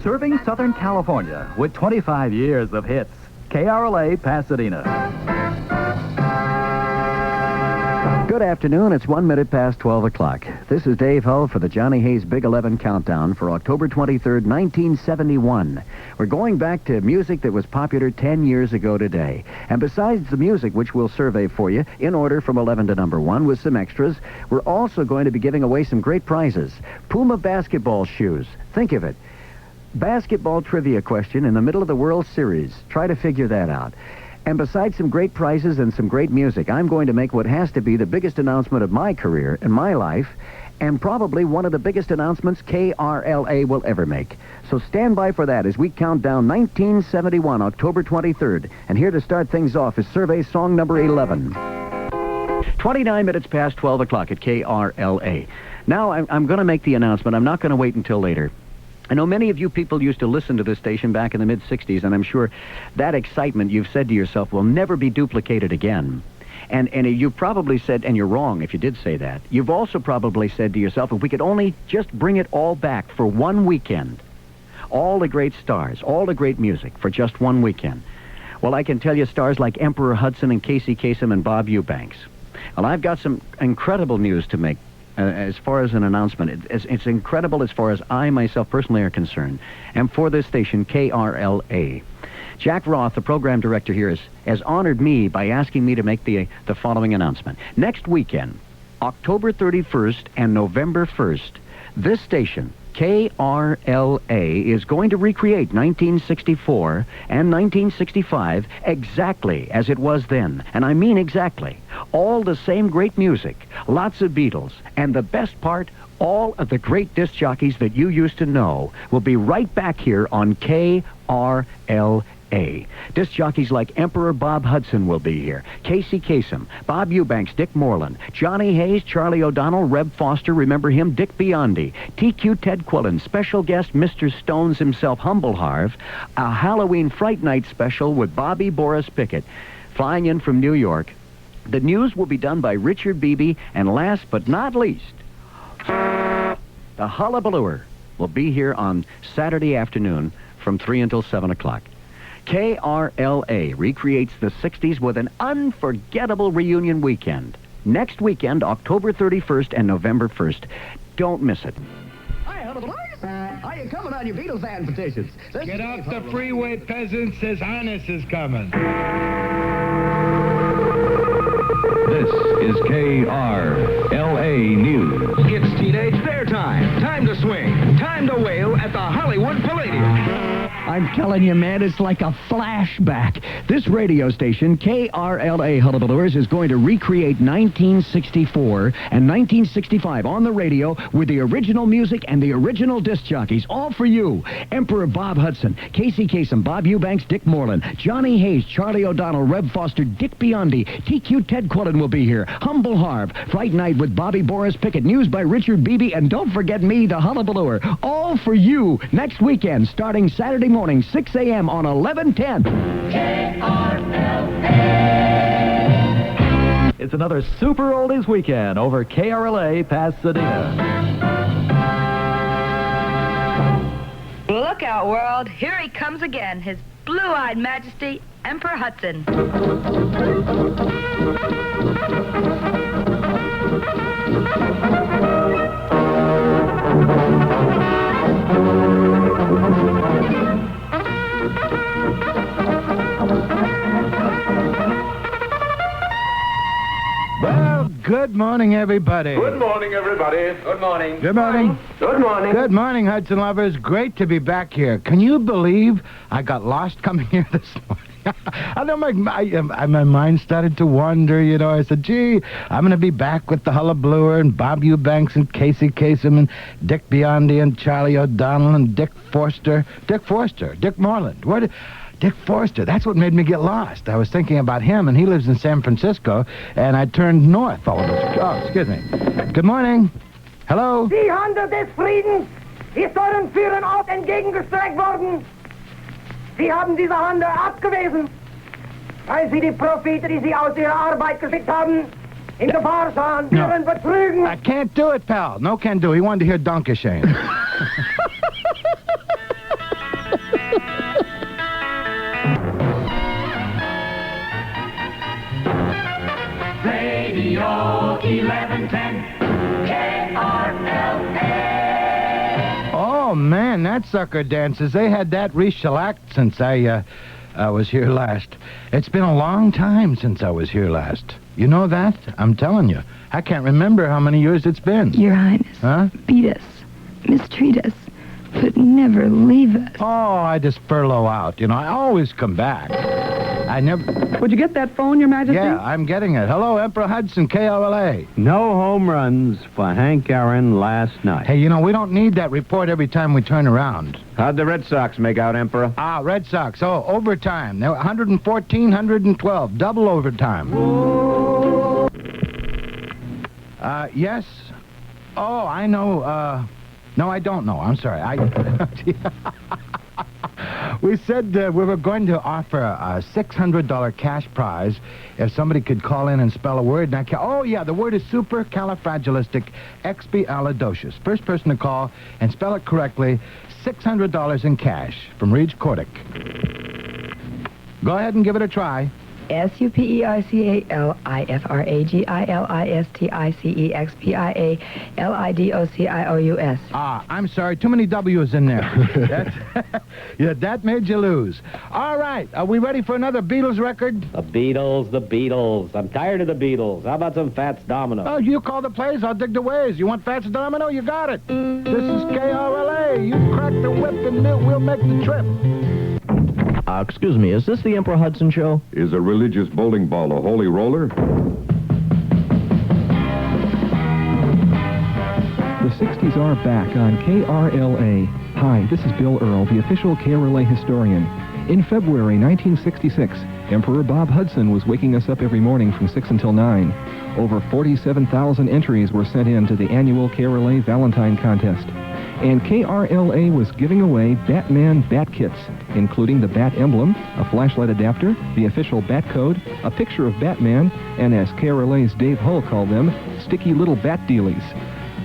Serving Southern California with 25 years of hits. KRLA, Pasadena. Good afternoon. It's 1 minute past 12 o'clock. This is Dave Hull for the Johnny Hayes Big 11 Countdown for October 23rd, 1971. We're going back to music that was popular 10 years ago today. And besides the music, which we'll survey for you in order from 11 to number 1 with some extras, we're also going to be giving away some great prizes. Puma basketball shoes. Think of it. Basketball trivia question in the middle of the World Series. Try to figure that out. And besides some great prizes and some great music, I'm going to make what has to be the biggest announcement of my career and my life, and probably one of the biggest announcements KRLA will ever make. So stand by for that as we count down 1971, October 23rd. And here to start things off is survey song number 11. 29 minutes past 12 o'clock at KRLA. Now, I'm going to make the announcement. I'm not going to wait until later. I know many of you people used to listen to this station back in the mid-'60s, and I'm sure that excitement you've said to yourself will never be duplicated again. And you probably said, and you're wrong if you did say that, you've also probably said to yourself, if we could only just bring it all back for one weekend, all the great stars, all the great music for just one weekend. Well, I can tell you stars like Emperor Hudson and Casey Kasem and Bob Eubanks. Well, I've got some incredible news to make. As far as an announcement, it's incredible as far as I myself personally are concerned. And for this station, KRLA. Jack Roth, the program director here, has honored me by asking me to make the following announcement. Next weekend, October 31st and November 1st, this station, KRLA, is going to recreate 1964 and 1965 exactly as it was then. And I mean exactly. All the same great music, lots of Beatles, and the best part, all of the great disc jockeys that you used to know will be right back here on KRLA. Disc jockeys like Emperor Bob Hudson will be here, Casey Kasem, Bob Eubanks, Dick Moreland, Johnny Hayes, Charlie O'Donnell, Reb Foster, remember him, Dick Biondi, TQ Ted Quillen, special guest Mr. Stones himself, Humble Harv, a Halloween Fright Night special with Bobby Boris Pickett, flying in from New York. The news will be done by Richard Beebe, and last but not least, the Hullabalooer will be here on Saturday afternoon from 3 until 7 o'clock. KRLA recreates the 60s with an unforgettable reunion weekend. Next weekend, October 31st and November 1st. Don't miss it. Hi, Hullabalooers. How you coming on your Beatles fan petitions? Get off the freeway, peasants. His Highness is coming. This is KRLA News. It's teenage fair time. Time to swing. Time to wail at the Hollywood Palladium. I'm telling you, man, it's like a flashback. This radio station, KRLA Hullabalooers, is going to recreate 1964 and 1965 on the radio with the original music and the original disc jockeys, all for you. Emperor Bob Hudson, Casey Kasem, Bob Eubanks, Dick Moreland, Johnny Hayes, Charlie O'Donnell, Reb Foster, Dick Biondi, TQ Ted Quillen will be here, Humble Harv, Fright Night with Bobby Boris Pickett, news by Richard Beebe, and don't forget me, the Hullabalooer. All for you next weekend, starting Saturday morning, 6 a.m. on 1110. KRLA. It's another Super Oldies weekend over KRLA Pasadena. Look out, world. Here he comes again, His Blue-Eyed Majesty, Emperor Hudson. Well, good morning, everybody. Good morning, everybody. Good morning. Good morning. Good morning. Good morning, Hudson lovers. Great to be back here. Can you believe I got lost coming here this morning? I know my mind started to wander, you know. I said, gee, I'm going to be back with the Hullabalooer and Bob Eubanks and Casey Kasem and Dick Biondi and Charlie O'Donnell and Dick Moreland. Dick Forster, that's what made me get lost. I was thinking about him, and he lives in San Francisco, and I turned north. Oh, excuse me. Good morning. Hello? Die Hand des Friedens ist euren Führern auch entgegengestreckt worden. Sie haben diese Hand abgewiesen, weil sie die Propheten, die sie aus ihrer Arbeit geschickt haben, in Gefahr sahen, ihren Betrügen. I can't do it, pal. No can do. He wanted to hear Donkey Shane. KRLA. Oh, man, that sucker dances. They had that re-shellacked since I was here last. It's been a long time since I was here last. You know that? I'm telling you. I can't remember how many years it's been. Your Highness. Huh? Beat us, mistreat us, but never leave us. Oh, I just furlough out. You know, I always come back. I never... Would you get that phone, Your Majesty? Yeah, I'm getting it. Hello, Emperor Hudson, KRLA. No home runs for Hank Aaron last night. Hey, you know, we don't need that report every time we turn around. How'd the Red Sox make out, Emperor? Ah, Red Sox. Oh, overtime. They were 114, 112. Double overtime. Yes? Oh, I know. No, I don't know. I'm sorry. We said we were going to offer a $600 cash prize if somebody could call in and spell a word. And oh, yeah, the word is supercalifragilisticexpialidocious. First person to call and spell it correctly, $600 in cash from Reg Cordic. Go ahead and give it a try. SUPERCALIFRAGILISTICEXPIALIDOCIOUS. Ah, I'm sorry. Too many W's in there. Yeah, that made you lose. All right. Are we ready for another Beatles record? The Beatles. I'm tired of the Beatles. How about some Fats Domino? Oh, you call the plays, I'll dig the ways. You want Fats Domino? You got it. This is KRLA. You crack the whip and we'll make the trip. Excuse me, is this the Emperor Hudson show? Is a religious bowling ball a holy roller? The 60s are back on KRLA. Hi, this is Bill Earl, the official KRLA historian. In February 1966, Emperor Bob Hudson was waking us up every morning from 6 until 9. Over 47,000 entries were sent in to the annual KRLA Valentine Contest. And KRLA was giving away Batman Bat Kits, including the Bat emblem, a flashlight adapter, the official Bat code, a picture of Batman, and as KRLA's Dave Hull called them, sticky little bat dealies.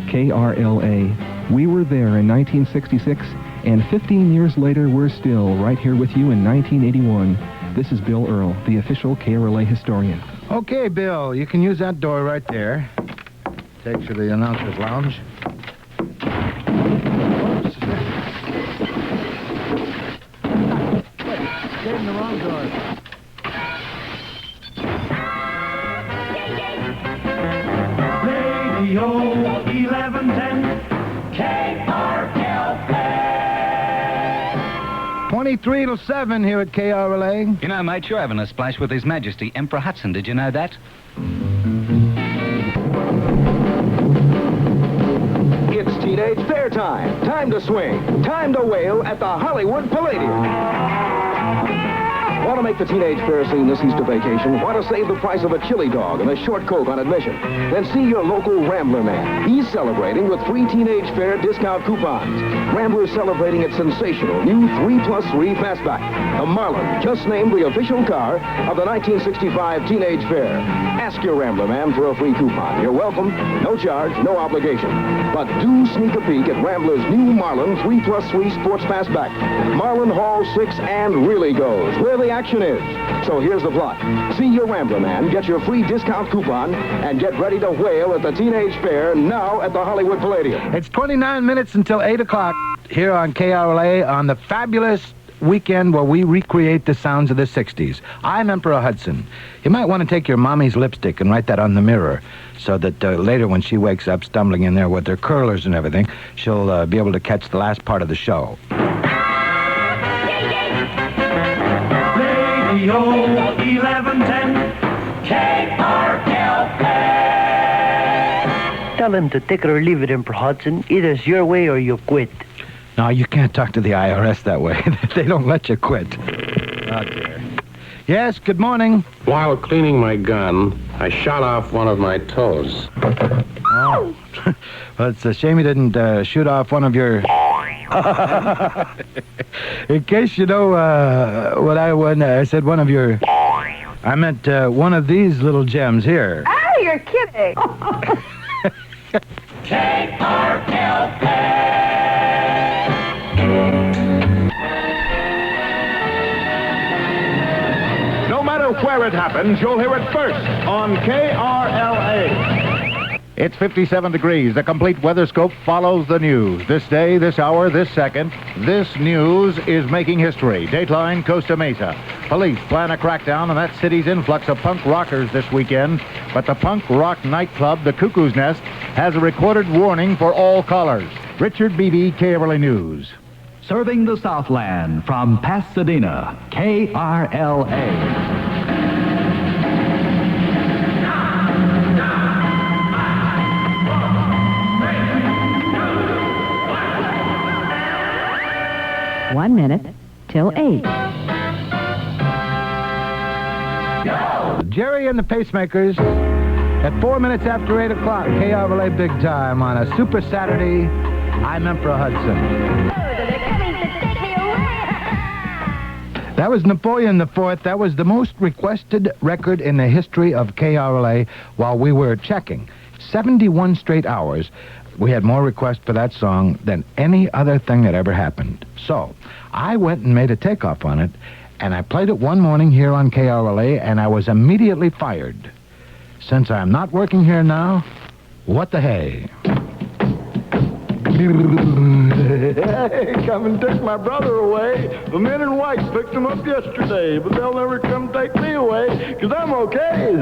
KRLA. We were there in 1966, and 15 years later, we're still right here with you in 1981. This is Bill Earl, the official KRLA historian. Okay, Bill, you can use that door right there. Takes you to the announcer's lounge. Get in the wrong door. Radio 1110 KRLA. 23 till 7 here at KRLA. You know, mate, you're having a splash with His Majesty Emperor Hudson. Did you know that? It's teenage fair time. Time to swing. Time to wail at the Hollywood Palladium. Want to make the teenage fair scene this Easter vacation? Want to save the price of a chili dog and a short coat on admission? Then see your local Rambler man. He's celebrating with free teenage fair discount coupons. Rambler's celebrating its sensational new 3+3 Fastback. The Marlin, just named the official car of the 1965 Teenage Fair. Ask your Rambler man for a free coupon. You're welcome. No charge, no obligation. But do sneak a peek at Rambler's new Marlin 3+3 Sports Fastback. Marlin Hall 6 and really goes where the action is. So here's the plot. See your Rambler man, get your free discount coupon, and get ready to wail at the Teenage Fair now at the Hollywood Palladium. It's 29 minutes until 8 o'clock here on KRLA on the fabulous weekend where we recreate the sounds of the 60s. I'm Emperor Hudson. You might want to take your mommy's lipstick and write that on the mirror so that later when she wakes up stumbling in there with her curlers and everything, she'll be able to catch the last part of the show. Radio 1110 KRLA. Tell him to take it or leave it, Emperor Hudson. Either it's your way or you quit. No, you can't talk to the IRS that way. They don't let you quit. Oh, dear. Yes, good morning. While cleaning my gun, I shot off one of my toes. Oh. Well, it's a shame you didn't shoot off one of your... In case you know what when I said one of your... I meant one of these little gems here. Oh, you're kidding. KRLA. No matter where it happens, you'll hear it first on KRLA. It's 57 degrees. The complete weather scope follows the news. This day, this hour, this second, this news is making history. Dateline, Costa Mesa. Police plan a crackdown on that city's influx of punk rockers this weekend. But the punk rock nightclub, the Cuckoo's Nest, has a recorded warning for all callers. Richard Beebe, KRLA News. Serving the Southland from Pasadena, KRLA. One minute till 8. Jerry and the Pacemakers at 4 minutes after 8 o'clock. KRLA Big Time on a Super Saturday. I'm Emperor Hudson. That was Napoleon IV. That was the most requested record in the history of KRLA while we were checking. 71 straight hours. We had more requests for that song than any other thing that ever happened. So, I went and made a takeoff on it, and I played it one morning here on KRLA, and I was immediately fired. Since I'm not working here now, what the hey? Hey, come and take my brother away. The men in white picked him up yesterday, but they'll never come take me away, 'cause I'm okay.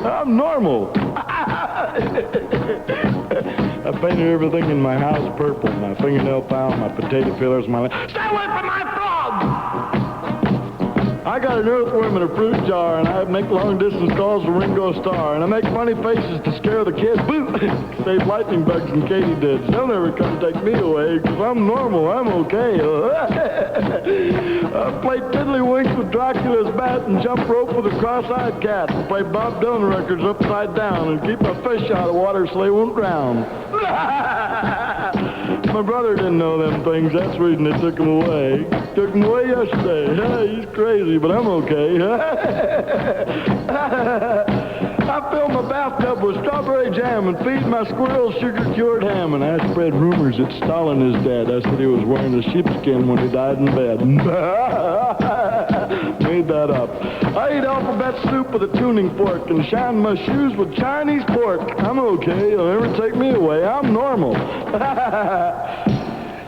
I'm normal. I painted everything in my house purple. My fingernail file, my potato peelers, my... Stay away from my frogs! I got an earthworm in a fruit jar, and I make long-distance calls to Ringo Starr, and I make funny faces to scare the kids. Boo! Save lightning bugs and katydids. They'll never come take me away, 'cause I'm normal. I'm okay. I play tiddlywinks with Dracula's bat and jump rope with a cross-eyed cat. I play Bob Dylan records upside down and keep my fish out of water so they won't drown. My brother didn't know them things. That's the reason they took him away. Took him away yesterday. He's crazy, but I'm okay. I fill my bathtub with strawberry jam and feed my squirrels sugar-cured ham. And I spread rumors that Stalin is dead. I said he was wearing a sheepskin when he died in bed. Made that up. I eat alphabet soup with a tuning fork and shine my shoes with Chinese pork. I'm okay. You'll never take me away. I'm normal.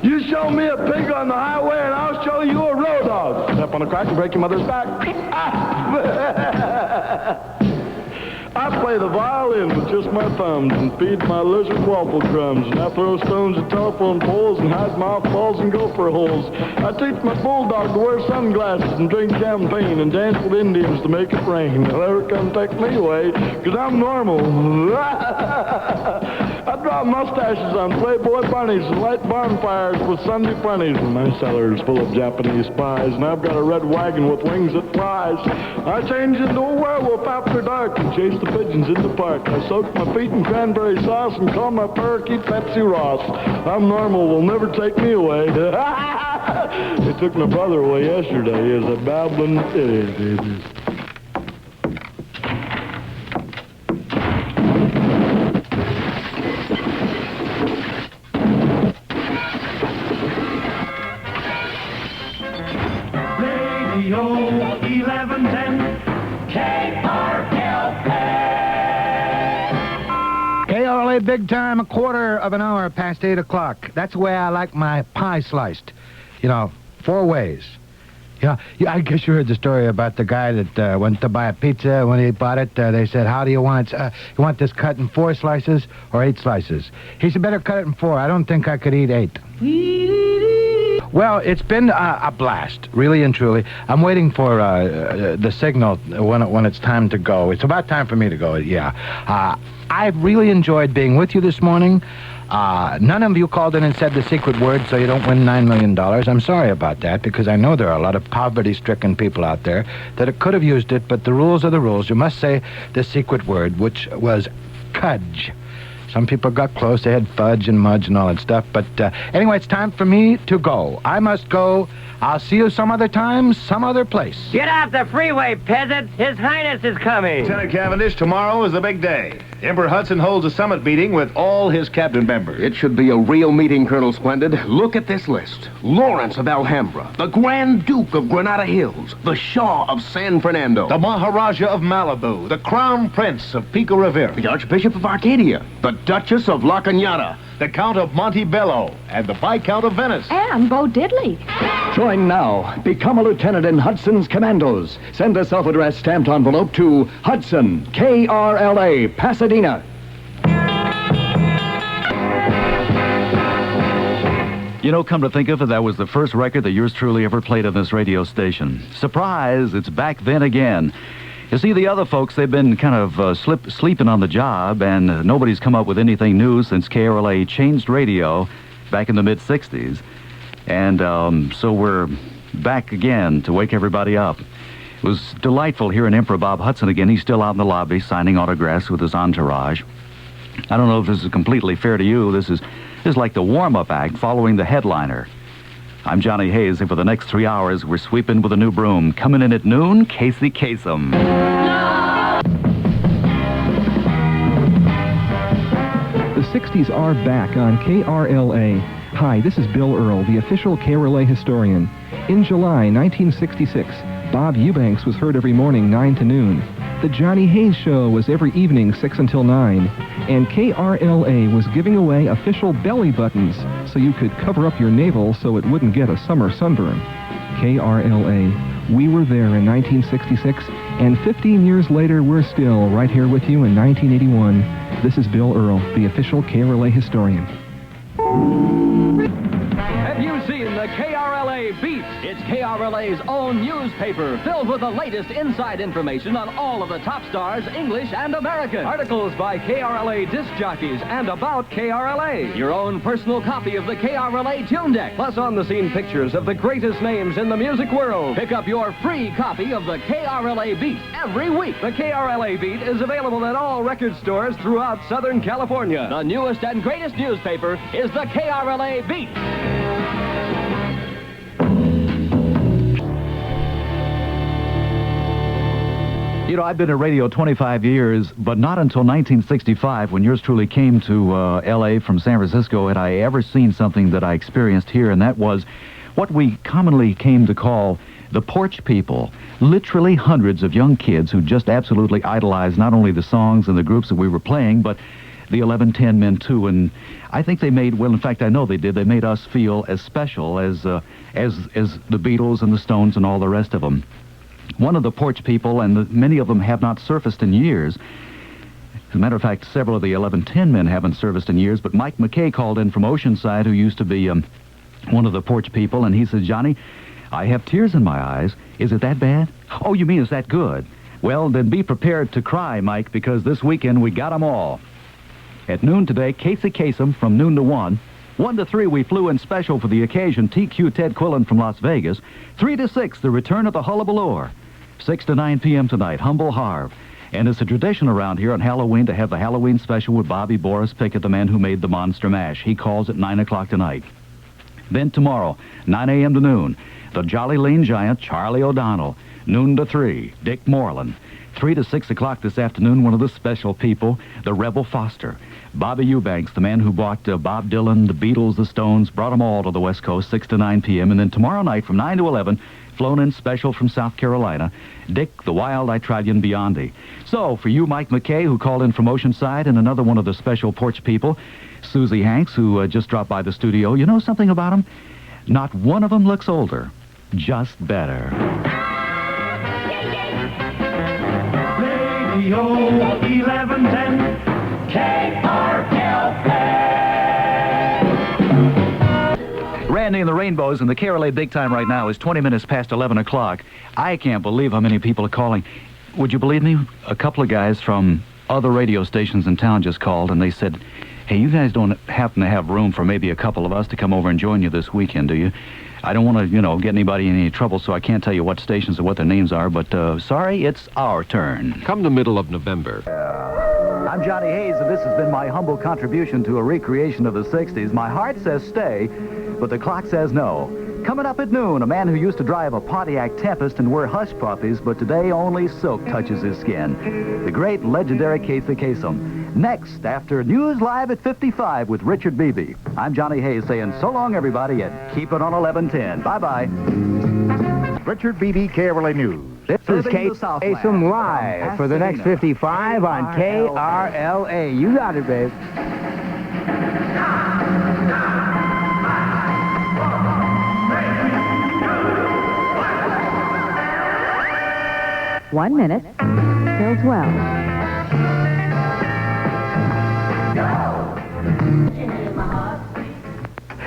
You show me a pig on the highway and I'll show you a road dog. Step on a crack and break your mother's back. I play the violin with just my thumbs and feed my lizard waffle crumbs. And I throw stones at telephone poles and hide mothballs and gopher holes. I teach my bulldog to wear sunglasses and drink champagne and dance with Indians to make it rain. They'll never come take me away, 'cause I'm normal. I draw mustaches on Playboy bunnies and light bonfires with Sunday funnies. And my cellar is full of Japanese spies, and I've got a red wagon with wings that flies. I change into a werewolf after dark and chase the pigeons in the park. I soak my feet in cranberry sauce and call my parakeet Betsy Ross. I'm normal, will never take me away. They took my brother away yesterday as a babbling idiot. Radio 1110 KRLA. KRLA Big Time, a quarter of an hour past 8 o'clock. That's the way I like my pie sliced. 4 ways. I guess you heard the story about the guy that went to buy a pizza. When he bought it, they said, how do you want it? You want this cut in 4 slices or 8 slices? He said, better cut it in 4. I don't think I could eat 8. Well, it's been a blast, really and truly. I'm waiting for the signal when it's time to go. It's about time for me to go, yeah. I've really enjoyed being with you this morning. None of you called in and said the secret word, so you don't win $9 million. I'm sorry about that, because I know there are a lot of poverty-stricken people out there that could have used it, but the rules are the rules. You must say the secret word, which was cudge. So Some people got close. They had fudge and mudge and all that stuff. But anyway, it's time for me to go. I must go. I'll see you some other time, some other place. Get off the freeway, peasant. His Highness is coming. Lieutenant Cavendish, tomorrow is a big day. Emperor Hudson holds a summit meeting with all his cabinet members. It should be a real meeting, Colonel Splendid. Look at this list. Lawrence of Alhambra, the Grand Duke of Granada Hills, the Shah of San Fernando, The Maharaja of Malibu, the Crown Prince of Pico Rivera, the Archbishop of Arcadia, the Duchess of La Cañada, the Count of Montebello, and the Viscount of Venice. And Bo Diddley. Join now. Become a lieutenant in Hudson's Commandos. Send a self-addressed stamped envelope to Hudson, KRLA, Pasadena. You know, come to think of it, that was the first record that yours truly ever played on this radio station. Surprise, it's back then again. You see, the other folks, they've been kind of sleeping on the job, and nobody's come up with anything new since KRLA changed radio back in the mid-'60s. And so we're back again to wake everybody up. It was delightful hearing Emperor Bob Hudson again. He's still out in the lobby signing autographs with his entourage. I don't know if this is completely fair to you. This is like the warm-up act following the headliner. I'm Johnny Hayes, and for the next 3 hours, we're sweeping with a new broom. Coming in at noon, Casey Kasem. The 60s are back on KRLA. Hi, this is Bill Earl, the official KRLA historian. In July 1966, Bob Eubanks was heard every morning 9 to noon. The Johnny Hayes Show was every evening 6 until 9. And KRLA was giving away official belly buttons so you could cover up your navel so it wouldn't get a summer sunburn. KRLA. We were there in 1966, and 15 years later, we're still right here with you in 1981. This is Bill Earl, the official KRLA historian. Have you seen the KRLA Beat? It's KRLA's own newspaper filled with the latest inside information on all of the top stars, English and American. Articles by KRLA disc jockeys and about KRLA. Your own personal copy of the KRLA Tune Deck. Plus on-the-scene pictures of the greatest names in the music world. Pick up your free copy of the KRLA Beat every week. The KRLA Beat is available at all record stores throughout Southern California. The newest and greatest newspaper is the KRLA Beat. You know, I've been at radio 25 years, but not until 1965, when yours truly came to L.A. from San Francisco, had I ever seen something that I experienced here, and that was what we commonly came to call the porch people. Literally hundreds of young kids who just absolutely idolized not only the songs and the groups that we were playing, but the 1110 men, too. And I think they made, well, in fact, I know they did, they made us feel as special as the Beatles and the Stones and all the rest of them. One of the porch people, and many of them have not surfaced in years. As a matter of fact, several of the 1110 men haven't surfaced in years, but Mike McKay called in from Oceanside, who used to be one of the porch people, and he said, Johnny, I have tears in my eyes. Is it that bad? Oh, you mean it's that good? Well, then be prepared to cry, Mike, because this weekend we got them all. At noon today, Casey Kasem from noon to 1. 1 to 3, we flew in special for the occasion, TQ Ted Quillen from Las Vegas. 3 to 6, the return of the Hullabaloo. 6 to 9 p.m. tonight, Humble Harv. And it's a tradition around here on Halloween to have the Halloween special with Bobby Boris Pickett, the man who made the Monster Mash. He calls at 9 o'clock tonight. Then tomorrow, 9 a.m. to noon, the Jolly Lean Giant, Charlie O'Donnell. Noon to 3, Dick Moreland. 3 to 6 o'clock this afternoon, one of the special people, the Rebel Foster. Bobby Eubanks, the man who brought Bob Dylan, the Beatles, the Stones, brought them all to the West Coast, 6 to 9 p.m. And then tomorrow night from 9 to 11, flown in special from South Carolina, Dick, the Wild Italian Biondi. So, for you, Mike McKay, who called in from Oceanside, and another one of the special porch people, Susie Hanks, who just dropped by the studio, you know something about them? Not one of them looks older, just better. Radio 1110 KRLA. Randy and the Rainbows and the KRLA Big Time right now is 20 minutes past 11 o'clock. I can't believe how many people are calling. Would you believe me? A couple of guys from other radio stations in town just called, and they said, hey, you guys don't happen to have room for maybe a couple of us to come over and join you this weekend, do you? I don't want to, get anybody in any trouble, so I can't tell you what stations or what their names are, but sorry, it's our turn. Come the middle of November. I'm Johnny Hayes, and this has been my humble contribution to a recreation of the 60s. My heart says stay, but the clock says no. Coming up at noon, a man who used to drive a Pontiac Tempest and wear hush puppies, but today only silk touches his skin. The great legendary Casey Kasem. Next, after News Live at 55 with Richard Beebe. I'm Johnny Hayes saying so long, everybody, and keep it on 1110. Bye-bye. Richard Beebe, KRLA News. This is Kasem live for the next 55 on KRLA. You got it, babe. One minute till 12.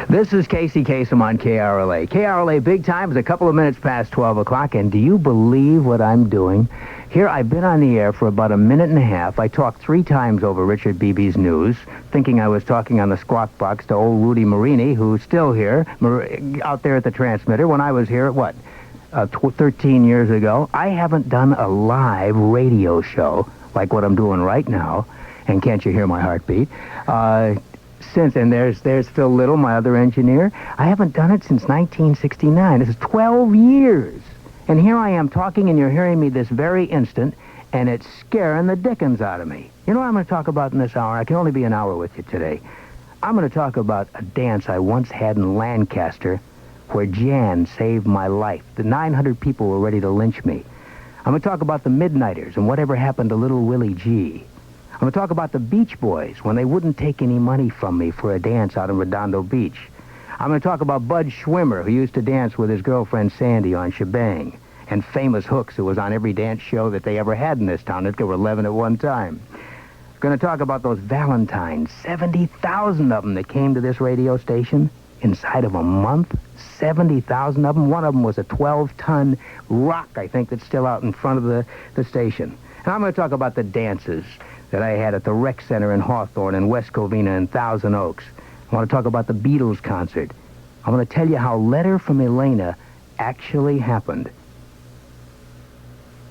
This is Casey Kasem on KRLA. KRLA Big Time is a couple of minutes past 12 o'clock, and do you believe what I'm doing? Here, I've been on the air for about a minute and a half. I talked 3 times over Richard Beebe's news, thinking I was talking on the squawk box to old Rudy Marini, who's still here, out there at the transmitter, when I was here at, 13 years ago. I haven't done a live radio show like what I'm doing right now, and can't you hear my heartbeat? Since, and there's Phil Little, my other engineer. I haven't done it since 1969. This is 12 years. And here I am talking, and you're hearing me this very instant, and it's scaring the dickens out of me. You know what I'm going to talk about in this hour? I can only be an hour with you today. I'm going to talk about a dance I once had in Lancaster where Jan saved my life. The 900 people were ready to lynch me. I'm going to talk about the Midnighters and whatever happened to little Willie G. I'm going to talk about the Beach Boys when they wouldn't take any money from me for a dance out in Redondo Beach. I'm going to talk about Bud Schwimmer, who used to dance with his girlfriend Sandy on Shebang, and Famous Hooks, who was on every dance show that they ever had in this town. There were 11 at one time. I'm going to talk about those Valentines, 70,000 of them that came to this radio station inside of a month. 70,000 of them. One of them was a 12-ton rock, I think, that's still out in front of the station. And I'm going to talk about the dances that I had at the Rec Center in Hawthorne and West Covina and Thousand Oaks. I want to talk about the Beatles concert. I'm going to tell you how Letter from Elena actually happened.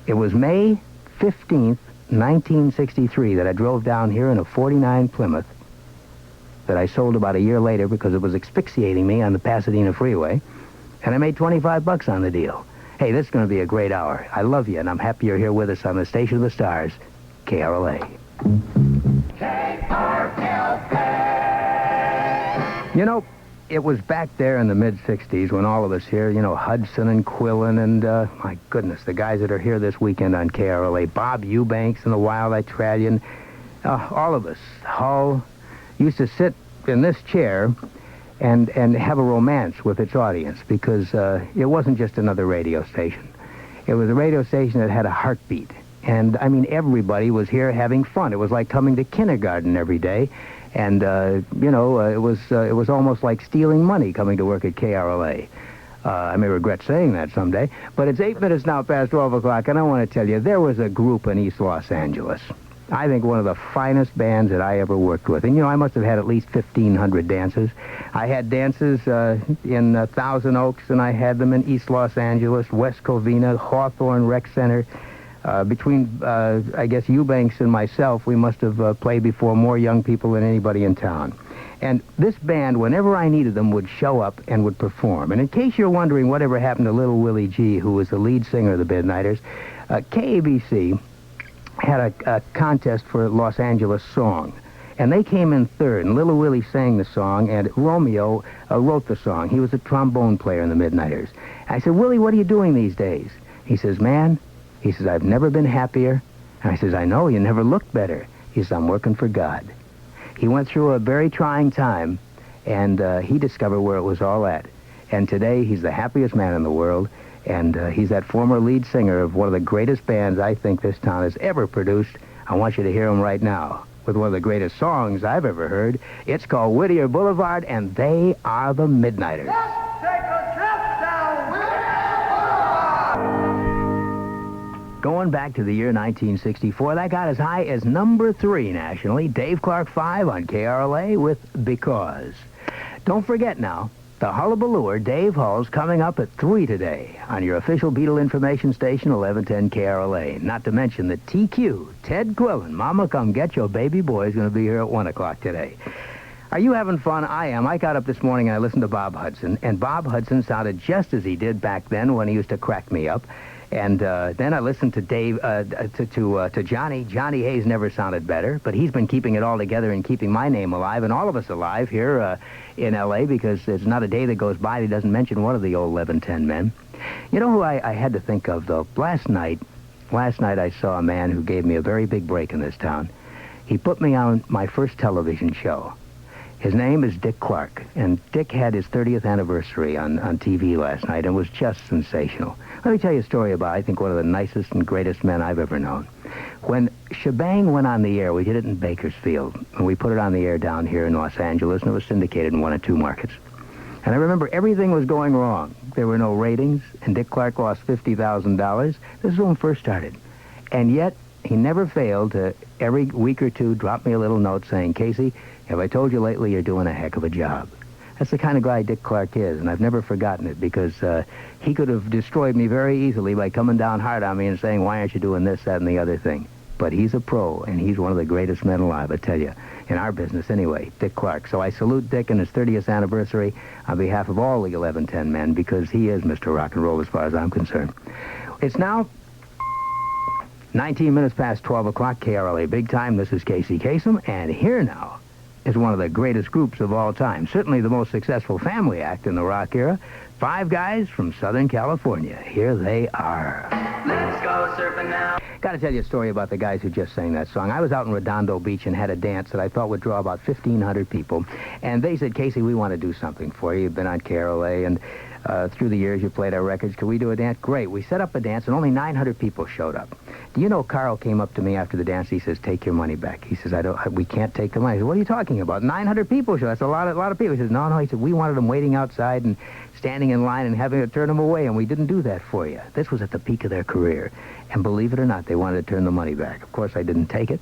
It was May 15th, 1963, that I drove down here in a 49 Plymouth that I sold about a year later because it was asphyxiating me on the Pasadena freeway, and I made $25 on the deal. Hey, this is going to be a great hour. I love you, and I'm happy you're here with us on the Station of the Stars, KRLA. You know, it was back there in the mid-'60s when all of us here, Hudson and Quillen and, my goodness, the guys that are here this weekend on KRLA, Bob Eubanks and the Wild Italian, all of us, Hull, used to sit in this chair and have a romance with its audience because it wasn't just another radio station. It was a radio station that had a heartbeat. And, I mean, everybody was here having fun. It was like coming to kindergarten every day. And, it was almost like stealing money coming to work at KRLA. I may regret saying that someday. But it's 8 minutes now past 12 o'clock, and I want to tell you, there was a group in East Los Angeles. I think one of the finest bands that I ever worked with. And, I must have had at least 1,500 dances. I had dances in Thousand Oaks, and I had them in East Los Angeles, West Covina, Hawthorne Rec Center. Between, I guess, Eubanks and myself, we must have played before more young people than anybody in town. And this band, whenever I needed them, would show up and would perform. And in case you're wondering whatever happened to little Willie G., who was the lead singer of the Midnighters, KABC had a contest for Los Angeles song. And they came in third, and Little Willie sang the song, and Romeo wrote the song. He was a trombone player in the Midnighters. I said, Willie, what are you doing these days? He says, man, he says, I've never been happier. And I says, I know, you never looked better. He says, I'm working for God. He went through a very trying time, and he discovered where it was all at. And today, he's the happiest man in the world, and he's that former lead singer of one of the greatest bands I think this town has ever produced. I want you to hear him right now with one of the greatest songs I've ever heard. It's called Whittier Boulevard, and they are the Midnighters. Let's take a trip down Whittier Boulevard. Going back to the year 1964, that got as high as number 3 nationally. Dave Clark 5 on KRLA with Because. Don't forget now, The hullabalooer, Dave Hull's coming up at 3 today on your official Beatle information station, 1110 KRLA. Not to mention the TQ, Ted Quillen. Mama, come get your baby boy is going to be here at 1 o'clock today. Are you having fun? I am. I got up this morning and I listened to Bob Hudson, and Bob Hudson sounded just as he did back then when he used to crack me up. And then I listened to to Johnny. Johnny Hayes never sounded better, but he's been keeping it all together and keeping my name alive and all of us alive here in L.A. because there's not a day that goes by that he doesn't mention one of the old 1110 men. You know who I had to think of, though? Last night I saw a man who gave me a very big break in this town. He put me on my first television show. His name is Dick Clark, and Dick had his 30th anniversary on TV last night and was just sensational. Let me tell you a story about, I think, one of the nicest and greatest men I've ever known. When Shebang went on the air, we did it in Bakersfield, and we put it on the air down here in Los Angeles, and it was syndicated in 1 or 2 markets. And I remember everything was going wrong. There were no ratings, and Dick Clark lost $50,000. This is when it first started. And yet, he never failed to, every week or two, drop me a little note saying, Casey, have I told you lately you're doing a heck of a job? That's the kind of guy Dick Clark is, and I've never forgotten it because he could have destroyed me very easily by coming down hard on me and saying, why aren't you doing this, that, and the other thing? But he's a pro, and he's one of the greatest men alive, I tell you, in our business anyway, Dick Clark. So I salute Dick on his 30th anniversary on behalf of all the 1110 men because he is Mr. Rock and Roll as far as I'm concerned. It's now 19 minutes past 12 o'clock, KRLA Big Time. This is Casey Kasem, and here now is one of the greatest groups of all time, certainly the most successful family act in the rock era. 5 guys from Southern California. Here they are. Let's go surfing now. Got to tell you a story about the guys who just sang that song. I was out in Redondo Beach and had a dance that I thought would draw about 1,500 people. And they said, Casey, we want to do something for you. You've been on KRLA, and through the years you played our records. Can we do a dance? Great. We set up a dance, and only 900 people showed up. Do you know Carl came up to me after the dance? He says, take your money back. He says, we can't take the money. I said, what are you talking about? 900 people showed up. That's a lot of people. He says, no. He said, we wanted them waiting outside and standing in line and having to turn them away, and we didn't do that for you. This was at the peak of their career. And believe it or not, they wanted to turn the money back. Of course, I didn't take it,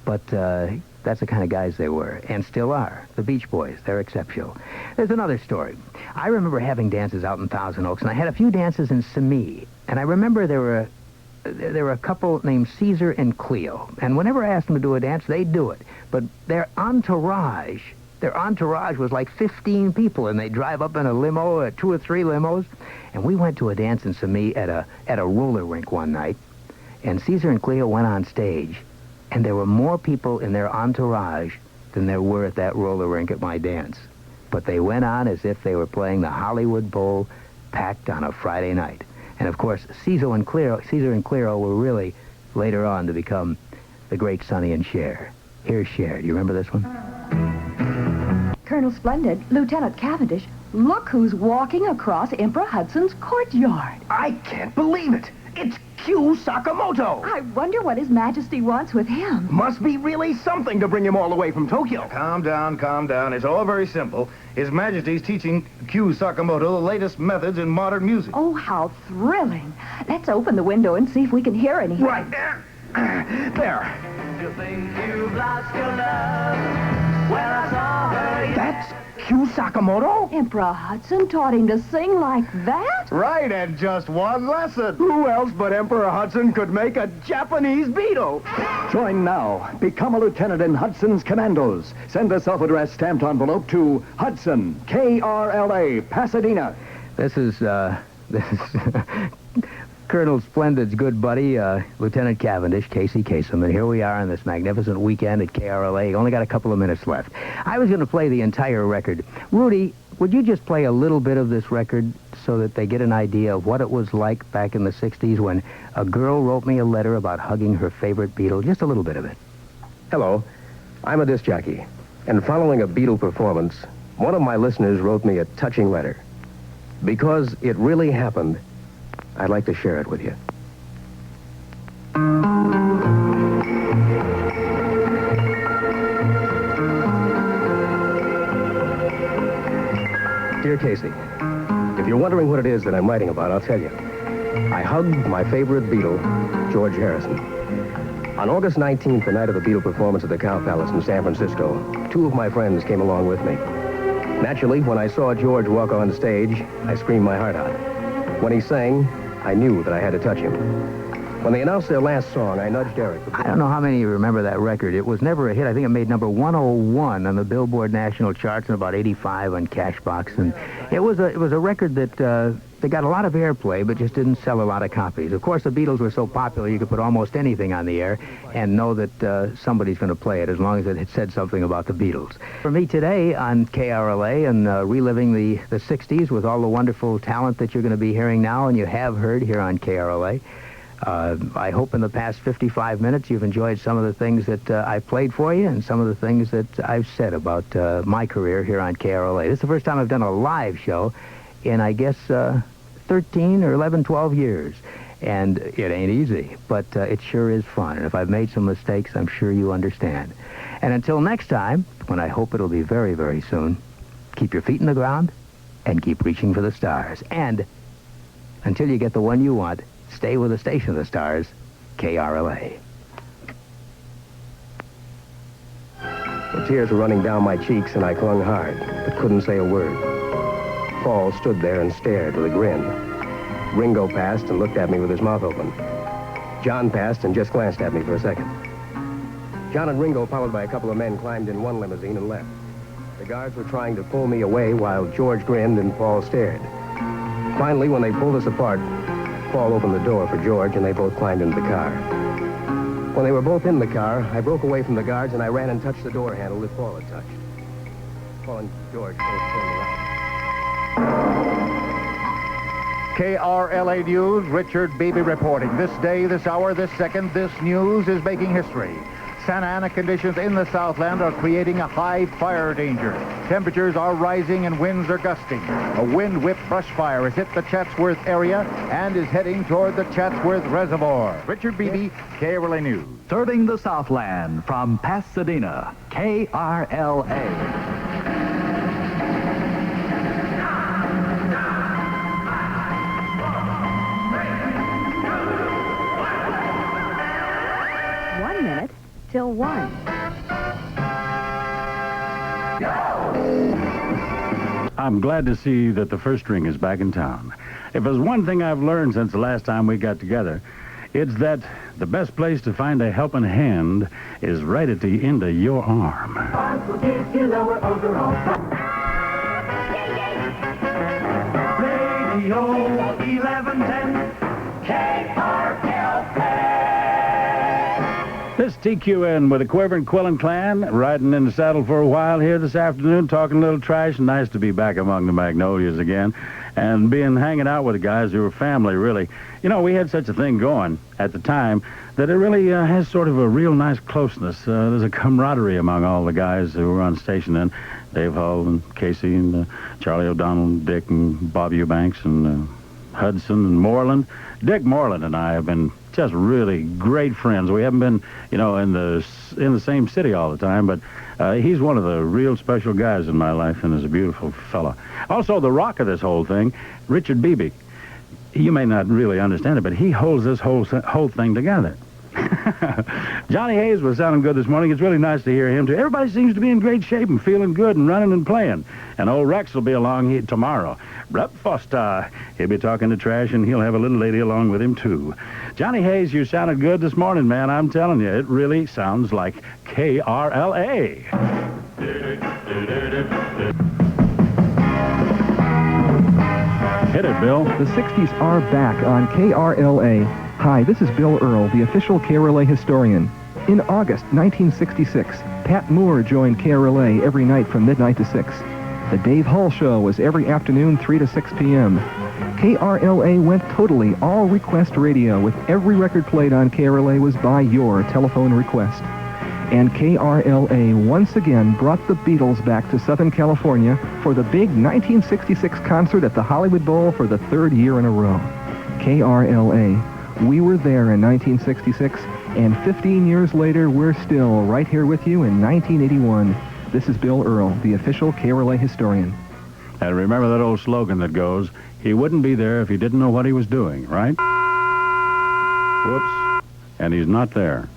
but that's the kind of guys they were, and still are. The Beach Boys, they're exceptional. There's another story. I remember having dances out in Thousand Oaks, and I had a few dances in Simi, and I remember there were a couple named Caesar and Cleo, and whenever I asked them to do a dance, they'd do it. But their entourage was like 15 people, and they'd drive up in a limo, 2 or 3 limos, and we went to a dance in Simi at a roller rink one night, and Caesar and Cleo went on stage, and there were more people in their entourage than there were at that roller rink at my dance. But they went on as if they were playing the Hollywood Bowl packed on a Friday night. And of course, Caesar and Cleo were really later on to become the great Sonny and Cher. Here's Cher. Do you remember this one? Colonel Splendid, Lieutenant Cavendish, look who's walking across Emperor Hudson's courtyard. I can't believe it. It's Q Sakamoto. I wonder what His Majesty wants with him. Must be really something to bring him all the way from Tokyo. Calm down. It's all very simple. His Majesty's teaching Q Sakamoto the latest methods in modern music. Oh, how thrilling. Let's open the window and see if we can hear anything. Right there. There. You think you've lost your love? Well, I saw her. That's Q Sakamoto? Emperor Hudson taught him to sing like that? Right, and just one lesson. Who else but Emperor Hudson could make a Japanese Beatle? Join now. Become a lieutenant in Hudson's Commandos. Send a self-addressed stamped envelope to Hudson, KRLA, Pasadena. This is Colonel Splendid's good buddy, Lieutenant Cavendish, Casey Kasem, and here we are on this magnificent weekend at KRLA. Only got a couple of minutes left. I was going to play the entire record. Rudy, would you just play a little bit of this record so that they get an idea of what it was like back in the 60s when a girl wrote me a letter about hugging her favorite Beatle? Just a little bit of it. Hello, I'm a disc jockey, and following a Beatle performance, one of my listeners wrote me a touching letter. Because it really happened, I'd like to share it with you. Dear Casey, if you're wondering what it is that I'm writing about, I'll tell you. I hugged my favorite Beatle, George Harrison. On August 19th, the night of the Beatle performance at the Cow Palace in San Francisco, 2 of my friends came along with me. Naturally, when I saw George walk on stage, I screamed my heart out. When he sang, I knew that I had to touch him. When they announced their last song, I nudged Eric. I don't know how many of you remember that record. It was never a hit. I think it made number 101 on the Billboard National Charts and about 85 on Cashbox. And it was a record that they got a lot of airplay, but just didn't sell a lot of copies. Of course, the Beatles were so popular you could put almost anything on the air and know that somebody's going to play it as long as it had said something about the Beatles. For me today on KRLA and reliving the 60s with all the wonderful talent that you're going to be hearing now and you have heard here on KRLA, I hope in the past 55 minutes you've enjoyed some of the things that I played for you and some of the things that I've said about my career here on KRLA. This is the first time I've done a live show in, I guess, 13 or 11, 12 years. And it ain't easy, but it sure is fun. And if I've made some mistakes, I'm sure you understand. And until next time, when I hope it'll be very, very soon, keep your feet in the ground and keep reaching for the stars. And until you get the one you want, stay with the station of the stars, KRLA. The tears were running down my cheeks, and I clung hard, but couldn't say a word. Paul stood there and stared with a grin. Ringo passed and looked at me with his mouth open. John passed and just glanced at me for a second. John and Ringo, followed by a couple of men, climbed in one limousine and left. The guards were trying to pull me away while George grinned and Paul stared. Finally, when they pulled us apart, Paul opened the door for George, and they both climbed into the car. When they were both in the car, I broke away from the guards, and I ran and touched the door handle that Paul had touched. Paul and George both turned around. KRLA News, Richard Beebe reporting. This day, this hour, this second, this news is making history. Santa Ana conditions in the Southland are creating a high fire danger. Temperatures are rising and winds are gusting. A wind-whipped brush fire has hit the Chatsworth area and is heading toward the Chatsworth Reservoir. Richard Beebe, KRLA News. Serving the Southland from Pasadena, KRLA. Till 1. I'm glad to see that the first string is back in town. If there's one thing I've learned since the last time we got together, it's that the best place to find a helping hand is right at the end of your arm. Radio 1110 KRLA. This TQN with the Quiver and Quillen clan, riding in the saddle for a while here this afternoon, talking a little trash. Nice to be back among the Magnolias again, and hanging out with the guys who were family, really. You know, we had such a thing going at the time that it really has sort of a real nice closeness. There's a camaraderie among all the guys who were on station then. Dave Hull and Casey and Charlie O'Donnell, Dick and Bob Eubanks and Hudson and Moreland. Dick Moreland and I have been just really great friends. We haven't been, you know, in the same city all the time, but he's one of the real special guys in my life and is a beautiful fella. Also, the rock of this whole thing, Richard Beebe. You may not really understand it, but he holds this whole thing together. Johnny Hayes was sounding good this morning. It's really nice to hear him, too. Everybody seems to be in great shape and feeling good and running and playing. And old Rex will be along tomorrow. Rep Foster. He'll be talking to trash, and he'll have a little lady along with him, too. Johnny Hayes, you sounded good this morning, man. I'm telling you, it really sounds like KRLA. Hit it, Bill. The 60s are back on KRLA. Hi, this is Bill Earl, the official KRLA historian. In August 1966, Pat Moore joined KRLA every night from midnight to 6. The Dave Hull Show was every afternoon 3 to 6 p.m. KRLA went totally all-request radio, with every record played on KRLA was by your telephone request. And KRLA once again brought the Beatles back to Southern California for the big 1966 concert at the Hollywood Bowl for the third year in a row. KRLA. We were there in 1966, and 15 years later, we're still right here with you in 1981. This is Bill Earl, the official KRLA historian. And remember that old slogan that goes, he wouldn't be there if he didn't know what he was doing, right? Whoops. And he's not there.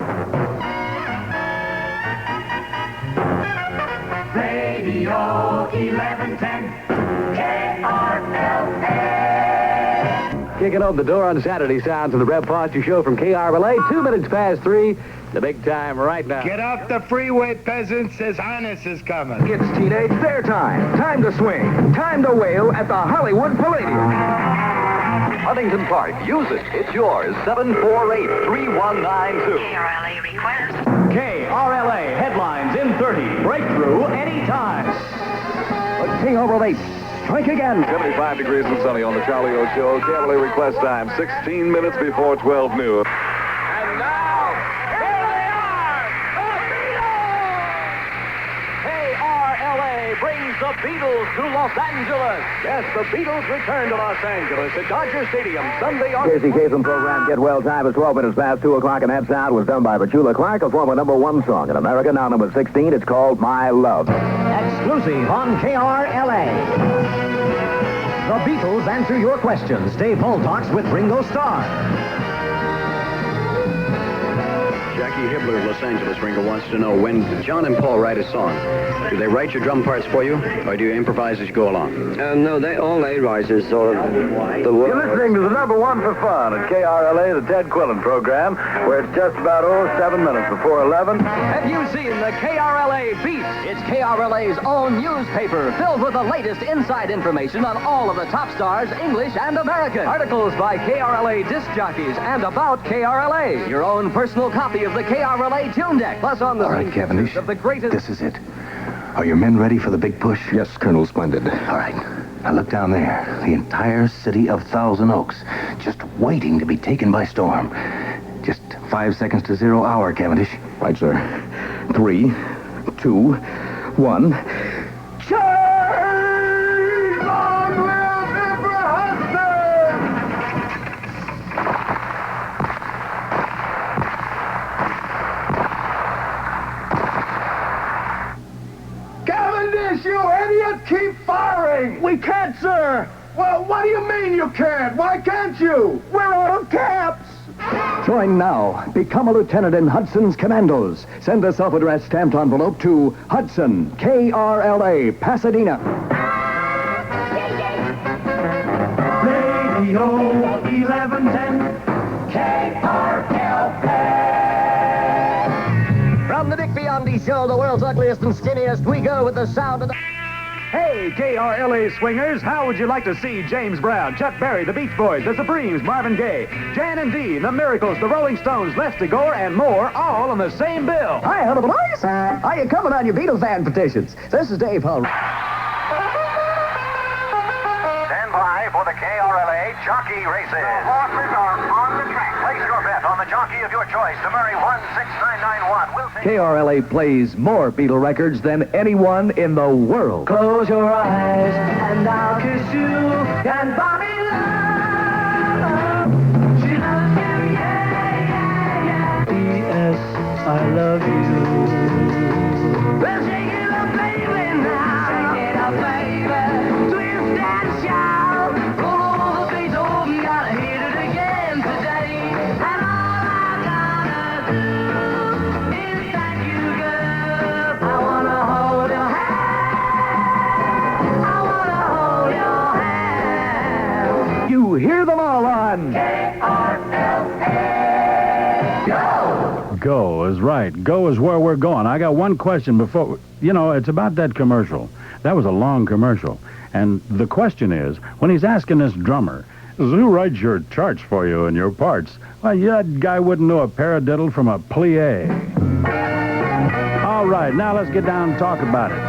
Radio 11. 1110 KRLA. Kicking open the door on Saturday sounds of the Reb Foster Show from KRLA. 2 minutes past 3. The big time right now. Get off the freeway, peasants. His Highness is coming. It's teenage fair time. Time to swing. Time to wail at the Hollywood Palladium. Huntington Park. Use it. It's yours. 748-3192. KRLA request. KRLA headlines in 30. Breakthrough anytime. The King over 8. Strike again. 75 degrees and sunny on the Charlie O Show. KRLA request time, 16 minutes before 12 noon. And now, here they are, the Beatles! KRLA brings the Beatles to Los Angeles. Yes, the Beatles return to Los Angeles at Dodger Stadium Sunday, Casey Kasem program Get Well time is 12 minutes past 2 o'clock, and that sound was done by Petula Clark, a former #1 song in America, now number 16. It's called My Love. Exclusive on KRLA. The Beatles answer your questions. Dave Hull talks with Ringo Starr. Jackie Hibbler of Los Angeles, Ringo, wants to know, when John and Paul write a song, do they write your drum parts for you, or do you improvise as you go along? No, all they write is sort of the work. You're listening to the #1 for fun at KRLA, the Ted Quillen program, where it's just about 7 minutes before 11. Have you seen the KRLA Beat? It's KRLA's own newspaper filled with the latest inside information on all of the top stars, English and American. Articles by KRLA disc jockeys and about KRLA. Your own personal copy of the KRLA Tune Deck. Plus on the All right, Cavendish, of the greatest... this is it. Are your men ready for the big push? Yes, Colonel, splendid. All right. Now look down there. The entire city of Thousand Oaks, just waiting to be taken by storm. Just 5 seconds to 0 hour, Cavendish. Right, sir. 3, 2, 1. Charge! Long live Emperor Hudson! Cavendish, you idiot! Keep firing! We can't, sir! Well, what do you mean you can't? Why can't you? We're out of caps! Join now. Become a lieutenant in Hudson's Commandos. Send a self-addressed stamped envelope to Hudson, KRLA, Pasadena. Radio 1110 KRLA. From the Dick Biondi Show, the world's ugliest and skinniest, we go with the sound of the... Hey, KRLA swingers, how would you like to see James Brown, Chuck Berry, the Beach Boys, the Supremes, Marvin Gaye, Jan and Dean, the Miracles, the Rolling Stones, Lefty Gore, and more, all on the same bill? Hi, hello, boys. How you coming on your Beatles fan petitions? This is Dave Hull. Stand by for the KRLA Jockey Races. The horses are on the track. Place your bet on the jockey of your choice, the Murray 16991. We'll take... KRLA plays more Beatle records than anyone in the world. Close your eyes and I'll kiss you and Bobby love. She loves you, yeah, yeah, yeah. P.S. I love you. Well, shake it up, baby, now. Shake it up, baby. Twist and shout. Roll over the Beethoven, gotta hit it again today. And all I gotta do is thank you, girl. I wanna hold your hand. I wanna hold your hand. You hear them all on KRLA. Go! Go is right. Go is where we're going. I got one question before... You know, it's about that commercial. That was a long commercial. And the question is, when he's asking this drummer, who writes your charts for you and your parts? Well, that guy wouldn't know a paradiddle from a plie. All right, now let's get down and talk about it.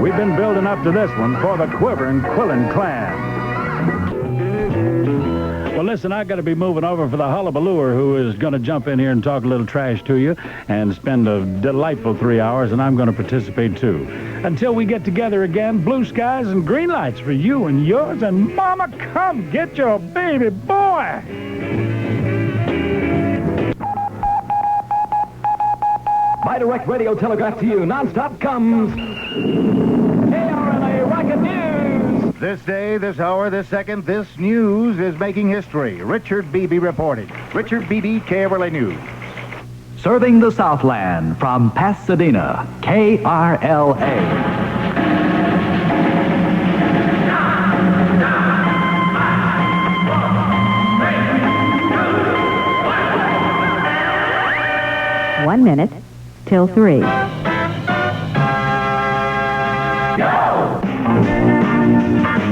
We've been building up to this one for the Quiver Quillen Clan. Well, listen, I got to be moving over for the hullabalooer who is going to jump in here and talk a little trash to you and spend a delightful 3 hours, and I'm going to participate too. Until we get together again, blue skies and green lights for you and yours, and Mama, come get your baby boy. My direct radio telegraph to you, nonstop comes KRLA Rocket News. This day, this hour, this second, this news is making history. Richard Beebe reporting. Richard Beebe, KRLA News. Serving the Southland from Pasadena, KRLA. until 3.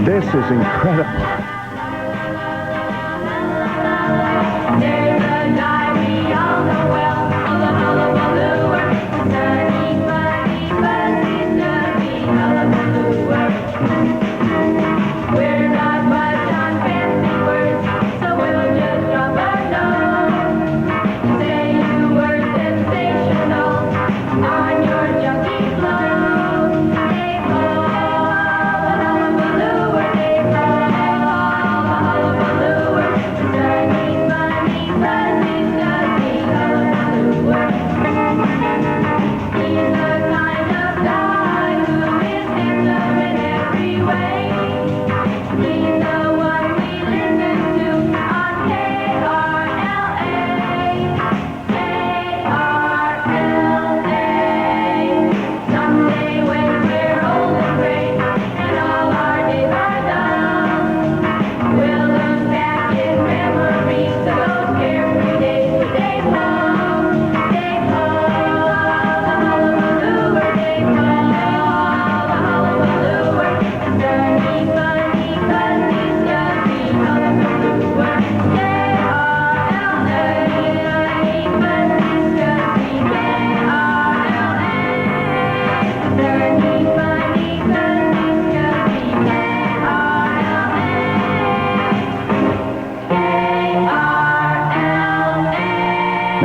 This is incredible.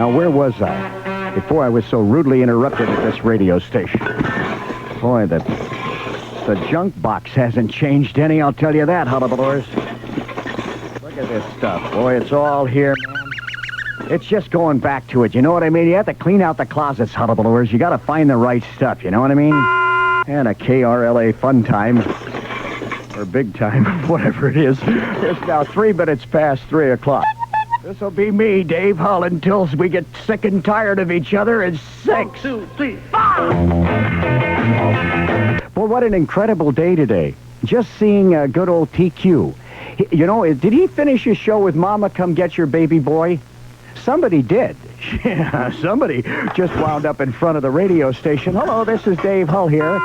Where was I before I was so rudely interrupted at this radio station? Boy, the junk box hasn't changed any, I'll tell you that, hullabalores. Look at this stuff. Boy, it's all here, man. It's just going back to it, you know what I mean? You have to clean out the closets, hullabalores. You got to find the right stuff, you know what I mean? And a KRLA fun time, or big time, whatever it is. It's now 3 minutes past 3 o'clock. This'll be me, Dave Hull, until we get sick and tired of each other in 6. 1, 2, 3, 4. Boy, what an incredible day today. Just seeing good old TQ. You know, did he finish his show with Mama Come Get Your Baby Boy? Somebody did. Yeah, somebody just wound up in front of the radio station. Hello, this is Dave Hull here.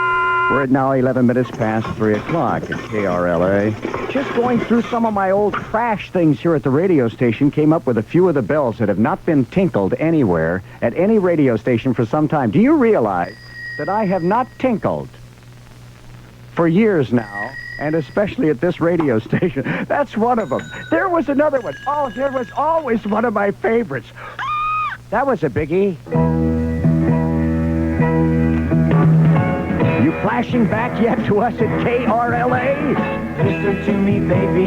We're at now 11 minutes past 3 o'clock at KRLA. Just going through some of my old trash things here at the radio station, came up with a few of the bells that have not been tinkled anywhere at any radio station for some time. Do you realize that I have not tinkled for years now, and especially at this radio station? That's one of them. There was another one. Oh, there was always one of my favorites. That was a biggie. You flashing back yet to us at KRLA? Listen to me, baby.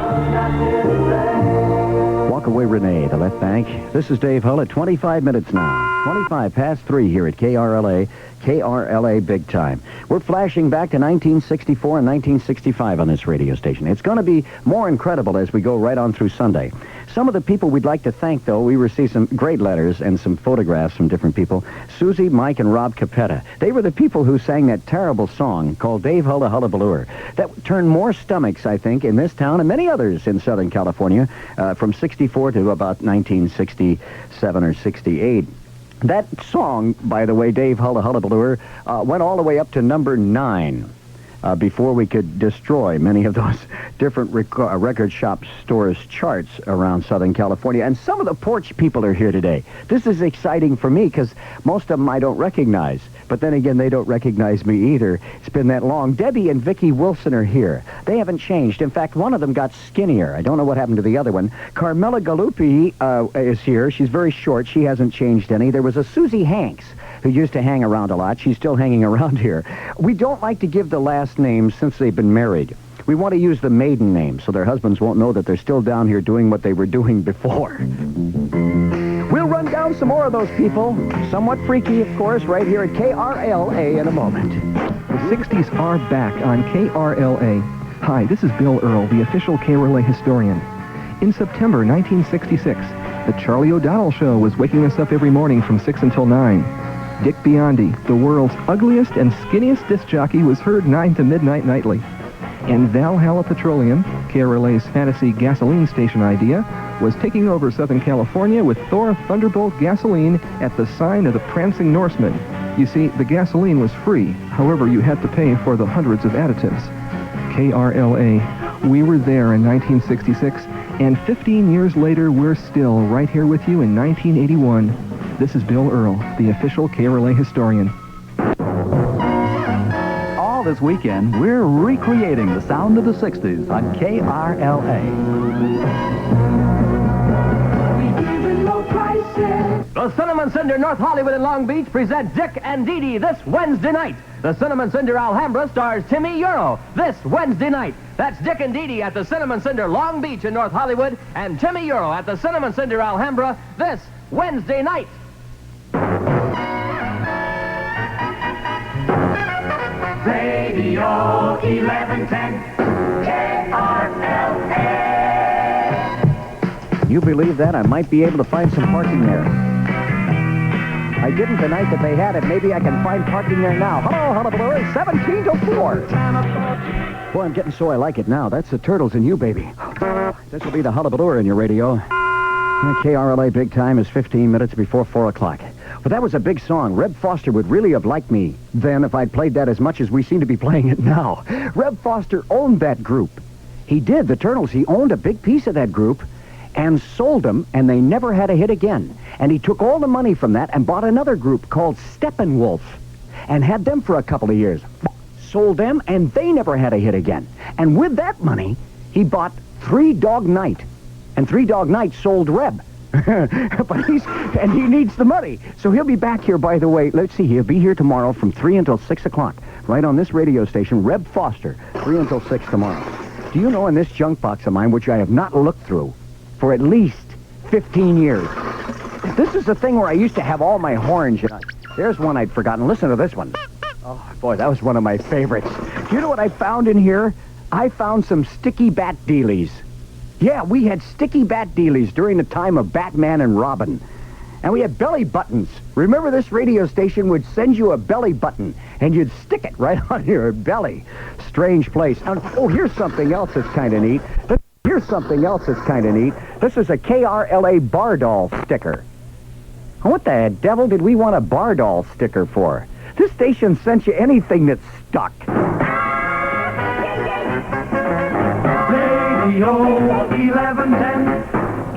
Walk away, Renee, the left bank. This is Dave Hull at 25 minutes now. 25 past 3 here at KRLA. KRLA Big Time. We're flashing back to 1964 and 1965 on this radio station. It's going to be more incredible as we go right on through Sunday. Some of the people we'd like to thank, though, we received some great letters and some photographs from different people. Susie, Mike, and Rob Capetta. They were the people who sang that terrible song called Dave Hull the Hullabalooer. That turned more stomachs, I think, in this town and many others in Southern California from 64 to about 1967 or 68. That song, by the way, Dave Hull the Hullabalooer, went all the way up to number 9. Before we could destroy many of those different record shop stores' charts around Southern California. And some of the porch people are here today. This is exciting for me because most of them I don't recognize. But then again, they don't recognize me either. It's been that long. Debbie and Vicki Wilson are here. They haven't changed. In fact, one of them got skinnier. I don't know what happened to the other one. Carmela Gallupi is here. She's very short. She hasn't changed any. There was a Susie Hanks who used to hang around a lot. She's still hanging around here. We don't like to give the last names since they've been married. We want to use the maiden name so their husbands won't know that they're still down here doing what they were doing before. We'll run down some more of those people. Somewhat freaky, of course, right here at KRLA in a moment. The 60s are back on KRLA. Hi, this is Bill Earl, the official KRLA historian. In September 1966, the Charlie O'Donnell Show was waking us up every morning from 6 until 9. Dick Biondi, the world's ugliest and skinniest disc jockey, was heard 9 to midnight nightly. And Valhalla Petroleum, KRLA's fantasy gasoline station idea, was taking over Southern California with Thor Thunderbolt gasoline at the sign of the Prancing Norseman. You see, the gasoline was free. However, you had to pay for the hundreds of additives. KRLA, we were there in 1966, and 15 years later, we're still right here with you in 1981. This is Bill Earl, the official KRLA historian. All this weekend, we're recreating the sound of the 60s on KRLA. The Cinnamon Cinder North Hollywood and Long Beach present Dick and Dee Dee this Wednesday night. The Cinnamon Cinder Alhambra stars Timmy Euro this Wednesday night. That's Dick and Dee Dee at the Cinnamon Cinder Long Beach in North Hollywood and Timmy Euro at the Cinnamon Cinder Alhambra this Wednesday night. Radio 1110 KRLA. Can you believe that? I might be able to find some parking there. I didn't the night that they had it. Maybe I can find parking there now. Hello, hullabaloo. It's 17 to 4. Boy, I'm getting so I like it now. That's the Turtles and you, baby. This will be the hullabaloo in your radio. KRLA Big Time is 15 minutes before 4 o'clock. But that was a big song. Reb Foster would really have liked me then if I'd played that as much as we seem to be playing it now. Reb Foster owned that group. He did, the Turtles. He owned a big piece of that group and sold them, and they never had a hit again. And he took all the money from that and bought another group called Steppenwolf and had them for a couple of years. Sold them, and they never had a hit again. And with that money, he bought Three Dog Night. And Three Dog Night sold Reb. But he needs the money. So he'll be back here, by the way. Let's see, he'll be here tomorrow from 3 until 6 o'clock, right on this radio station, Reb Foster, 3 until 6 tomorrow. Do you know in this junk box of mine, which I have not looked through for at least 15 years, this is the thing where I used to have all my horns. There's one I'd forgotten. Listen to this one. Oh, boy, that was one of my favorites. Do you know what I found in here? I found some sticky bat dealies. Yeah, we had sticky bat dealies during the time of Batman and Robin. And we had belly buttons. Remember, this radio station would send you a belly button, and you'd stick it right on your belly. Strange place. Oh, here's something else that's kind of neat. This is a KRLA bar doll sticker. What the devil did we want a bar doll sticker for? This station sent you anything that's stuck. Radio 1110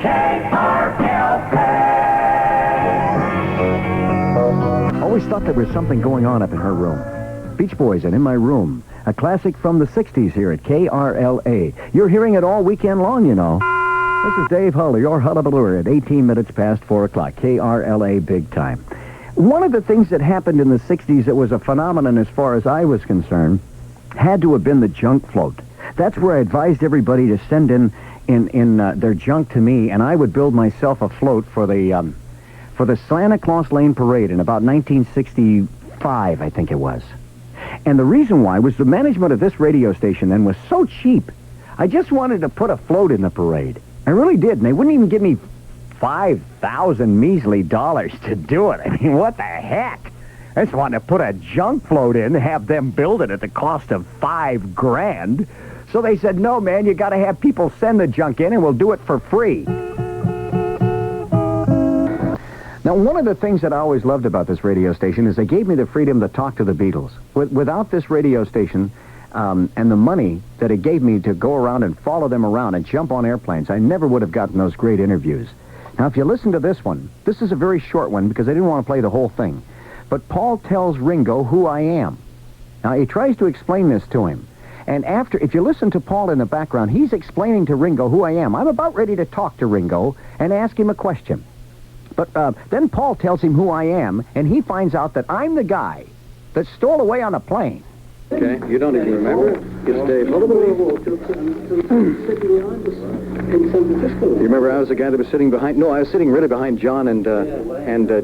KRLA. Always thought there was something going on up in her room. Beach Boys and In My Room. A classic from the 60s here at KRLA. You're hearing it all weekend long, you know. This is Dave Hull, your hullabaloo at 18 minutes past 4 o'clock. KRLA Big Time. One of the things that happened in the 60s that was a phenomenon as far as I was concerned had to have been the junk float. That's where I advised everybody to send in their junk to me, and I would build myself a float for the Santa Claus Lane Parade in about 1965, I think it was. And the reason why was the management of this radio station then was so cheap. I just wanted to put a float in the parade. I really did, and they wouldn't even give me $5,000 measly dollars to do it. I mean, what the heck? I just wanted to put a junk float in and have them build it at the cost of $5,000. So they said, no, man, you got to have people send the junk in, and we'll do it for free. Now, one of the things that I always loved about this radio station is they gave me the freedom to talk to the Beatles. Without this radio station and the money that it gave me to go around and follow them around and jump on airplanes, I never would have gotten those great interviews. Now, if you listen to this one, this is a very short one because I didn't want to play the whole thing. But Paul tells Ringo who I am. Now, he tries to explain this to him. And if you listen to Paul in the background, he's explaining to Ringo who I am. I'm about ready to talk to Ringo and ask him a question. But then Paul tells him who I am, and he finds out that I'm the guy that stole away on a plane. Okay, you don't even remember? It's Dave. You remember I was the guy that was sitting behind... No, I was sitting really behind John and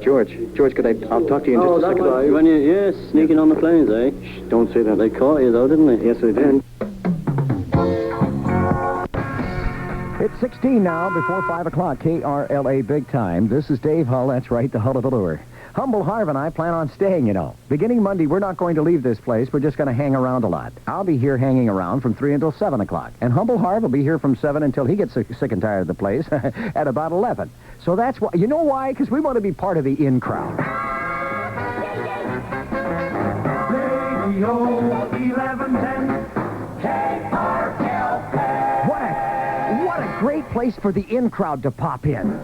George. George, I'll talk to you in just a second. Right. When yes, sneaking on the planes, eh? Shh, don't say that. They caught you, though, didn't they? Yes, they did. It's 16 now, before 5 o'clock, KRLA Big Time. This is Dave Hull, that's right, the hullabaloo. Humble Harv and I plan on staying, you know. Beginning Monday, we're not going to leave this place. We're just going to hang around a lot. I'll be here hanging around from 3 until 7 o'clock. And Humble Harv will be here from 7 until he gets sick and tired of the place at about 11. So that's why. You know why? Because we want to be part of the in crowd. Radio 1110 KRLA. What a great place for the in crowd to pop in.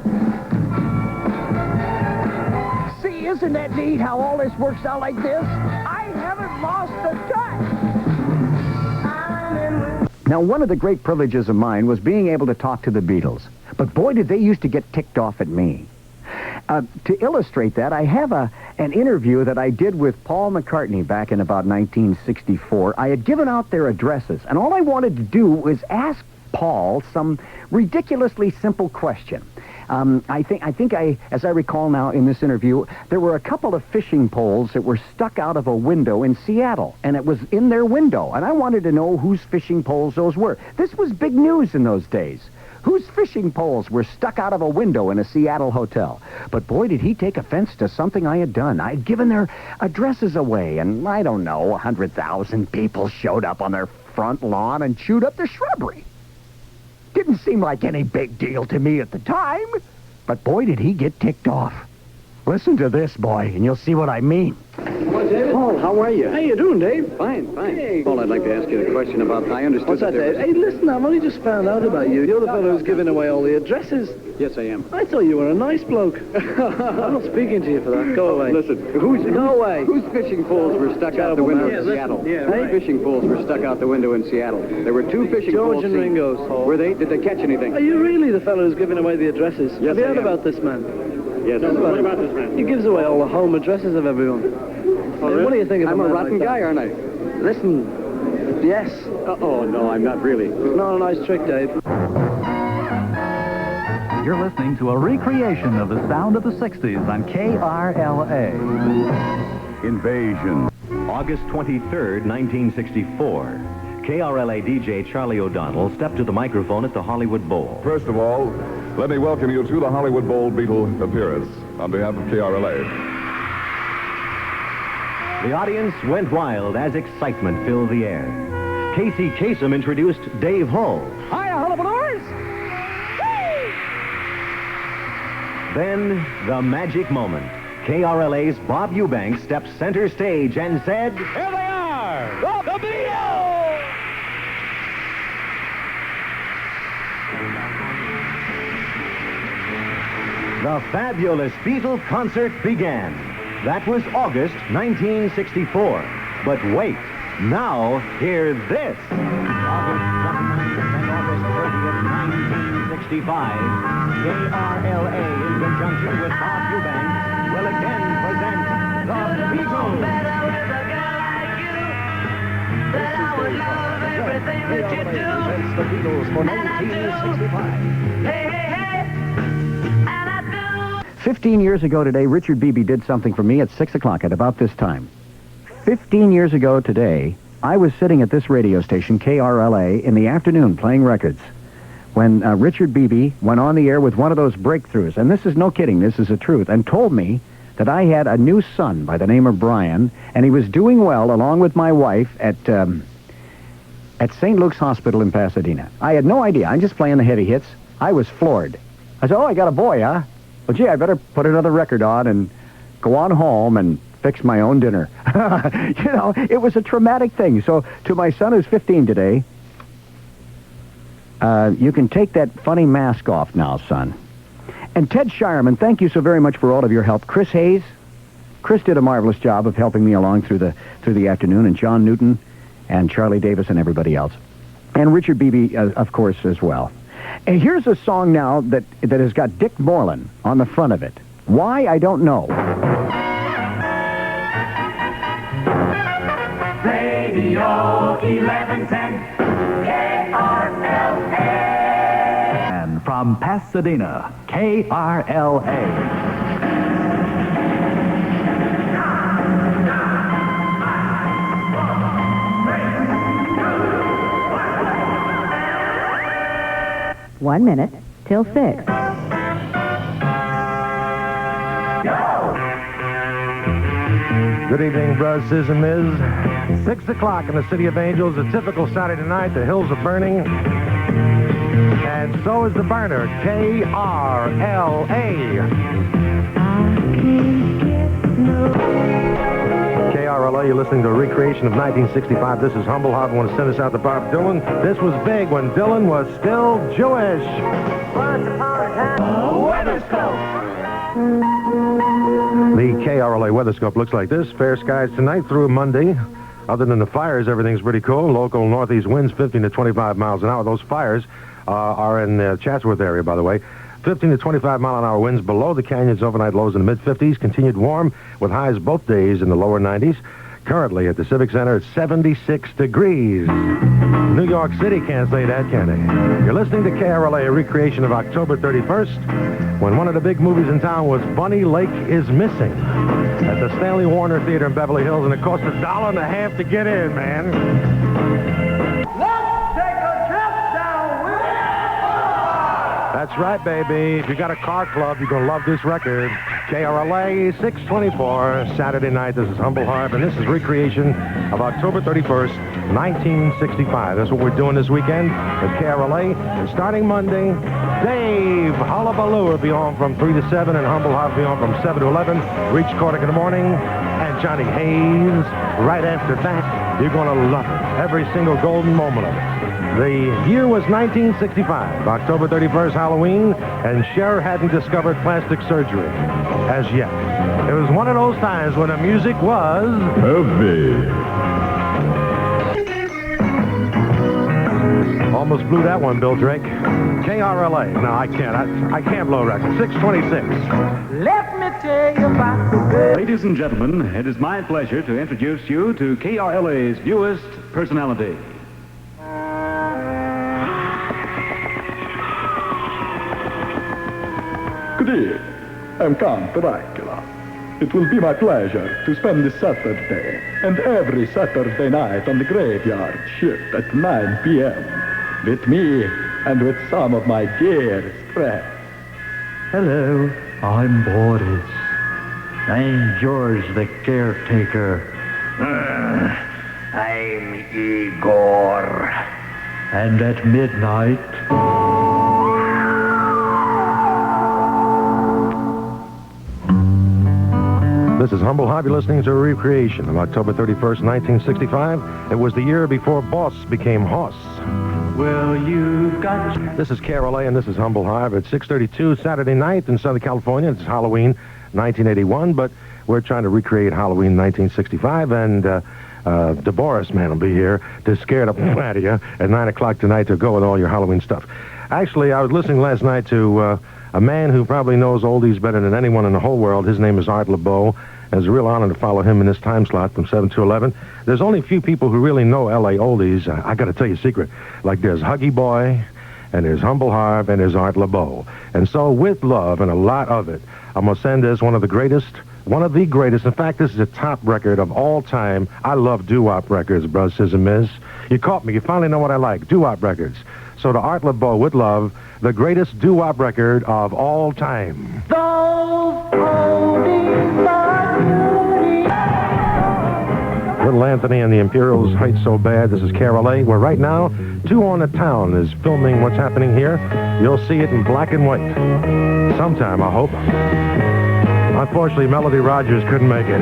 See, isn't that neat how all this works out like this? I haven't lost the touch. Now, one of the great privileges of mine was being able to talk to the Beatles. But boy, did they used to get ticked off at me. To illustrate that, I have an interview that I did with Paul McCartney back in about 1964. I had given out their addresses, and all I wanted to do was ask Paul some ridiculously simple question. I think as I recall now in this interview, there were a couple of fishing poles that were stuck out of a window in Seattle, and it was in their window, and I wanted to know whose fishing poles those were. This was big news in those days. Whose fishing poles were stuck out of a window in a Seattle hotel? But boy, did he take offense to something I had done. I'd given their addresses away, and I don't know, 100,000 people showed up on their front lawn and chewed up the shrubbery. Didn't seem like any big deal to me at the time, but boy, did he get ticked off. Listen to this, boy, and you'll see what I mean. Hello, David. Paul, how are you? How you doing, Dave? Fine, fine. Hey. Paul, I'd like to ask you a question about... I understood... What's that, Dave? Hey, listen, I've only just found out about you. You're the fellow who's giving away all the addresses. Yes, I am. I thought you were a nice bloke. I'm not speaking to you for that. Go away. Listen, Go away. Whose fishing poles were stuck out the window in Seattle? Yeah, Whose fishing poles were stuck out the window in Seattle? There were two fishing poles. George and Ringo's, Paul. Were they? Did they catch anything? Are you really the fellow who's giving away the addresses? Yes, Have you I heard am. about this man? Yes. What about this man? He gives away all the home addresses of everyone. Really? What do you think of I'm a man rotten like guy, that? aren't I? Listen, yes. Oh, no, I'm not really. It's not a nice trick, Dave. You're listening to a recreation of the sound of the 60s on KRLA. Invasion. August 23rd, 1964. KRLA DJ Charlie O'Donnell stepped to the microphone at the Hollywood Bowl. First of all, let me welcome you to the Hollywood Bowl Beatle appearance on behalf of KRLA. The audience went wild as excitement filled the air. Casey Kasem introduced Dave Hull. Hiya, hullabalores! Then, the magic moment. KRLA's Bob Eubanks stepped center stage and said, Here they are! The Beatles! The fabulous Beatle concert began. That was August 1964. But wait, now hear this. August 29th and August 30th, 1965, KRLA in conjunction with Bob Eubanks will again present The Beatles. Presents The Beatles for 1965. 15 years ago today, Richard Beebe did something for me at 6 o'clock at about this time. 15 years ago today, I was sitting at this radio station, KRLA, in the afternoon playing records when Richard Beebe went on the air with one of those breakthroughs, and this is no kidding, this is the truth, and told me that I had a new son by the name of Brian, and he was doing well along with my wife at St. Luke's Hospital in Pasadena. I had no idea. I'm just playing the heavy hits. I was floored. I said, oh, I got a boy, huh? Well, gee, I better put another record on and go on home and fix my own dinner. You know, it was a traumatic thing. So to my son who's 15 today, you can take that funny mask off now, son. And Ted Shireman, thank you so very much for all of your help. Chris Hayes, Chris did a marvelous job of helping me along through the afternoon, and John Newton and Charlie Davis and everybody else. And Richard Beebe, of course, as well. And here's a song now that has got Dick Moreland on the front of it. Why, I don't know. Radio 1110 KRLA. And from Pasadena, KRLA. One minute till 6. Good evening, Bros, Sis, and Ms. 6 o'clock in the City of Angels, a typical Saturday night. The hills are burning, and so is the burner, KRLA. KRLA. You're listening to a recreation of 1965. This is Humble Hop. I want to send this out to Bob Dylan. This was big when Dylan was still Jewish. The KRLA weather scope looks like this. Fair skies tonight through Monday. Other than the fires, everything's pretty cool. Local northeast winds 15 to 25 miles an hour. Those fires are in the Chatsworth area, by the way. 15 to 25 mile an hour winds below the canyons, overnight lows in the mid-50s. Continued warm with highs both days in the lower 90s. Currently at the Civic Center, it's 76 degrees. New York City can't say that, can they? You're listening to KRLA, a recreation of October 31st, when one of the big movies in town was Bunny Lake is Missing at the Stanley Warner Theater in Beverly Hills, and it cost $1.50 to get in, man. That's right, baby. If you got a car club, you're going to love this record. KRLA 624, Saturday night. This is Humble Harp, and this is recreation of October 31st, 1965. That's what we're doing this weekend at KRLA. And starting Monday, Dave Hullabaloo will be on from 3 to 7, and Humble Harp will be on from 7 to 11. Reach Cordick in the morning, and Johnny Hayes right after that. You're going to love it. Every single golden moment of it. The year was 1965, October 31st, Halloween, and Cher hadn't discovered plastic surgery as yet. It was one of those times when the music was heavy. Almost blew that one, Bill Drake. KRLA. No, I can't. I can't blow a record. 626. Let me tell you about the girl. Ladies and gentlemen, it is my pleasure to introduce you to KRLA's newest personality. Good evening. I'm Count Dracula. It will be my pleasure to spend this Saturday and every Saturday night on the graveyard shift at 9 p.m. with me and with some of my dearest friends. Hello, I'm Boris. I'm George the caretaker. I'm Igor. And at midnight... This is Humble Hobby, listening to a recreation of October 31st, 1965. It was the year before Boss became Hoss. Well, you got... This is KRLA, and this is Humble Hobby. It's 6:32 Saturday night in Southern California. It's Halloween 1981, but we're trying to recreate Halloween 1965, and the Boris man will be here to scare the f*** out of you at 9 o'clock tonight to go with all your Halloween stuff. Actually, I was listening last night to a man who probably knows oldies better than anyone in the whole world. His name is Art LeBeau. It's a real honor to follow him in this time slot from 7 to 11. There's only a few people who really know L.A. oldies. I got to tell you a secret. Like there's Huggy Boy, and there's Humble Harp, and there's Art LeBeau. And so with love and a lot of it, I'm going to send this one of the greatest. In fact, this is a top record of all time. I love doo-wop records, Bros, Sis, and Miz. You caught me. You finally know what I like. Doo-wop records. So to Art LeBeau, with love, the greatest doo-wop record of all time. Little Anthony and the Imperials Hate So Bad. This is KRLA, where right now, 2 on the Town is filming what's happening here. You'll see it in black and white. Sometime, I hope. Unfortunately, Melody Rogers couldn't make it.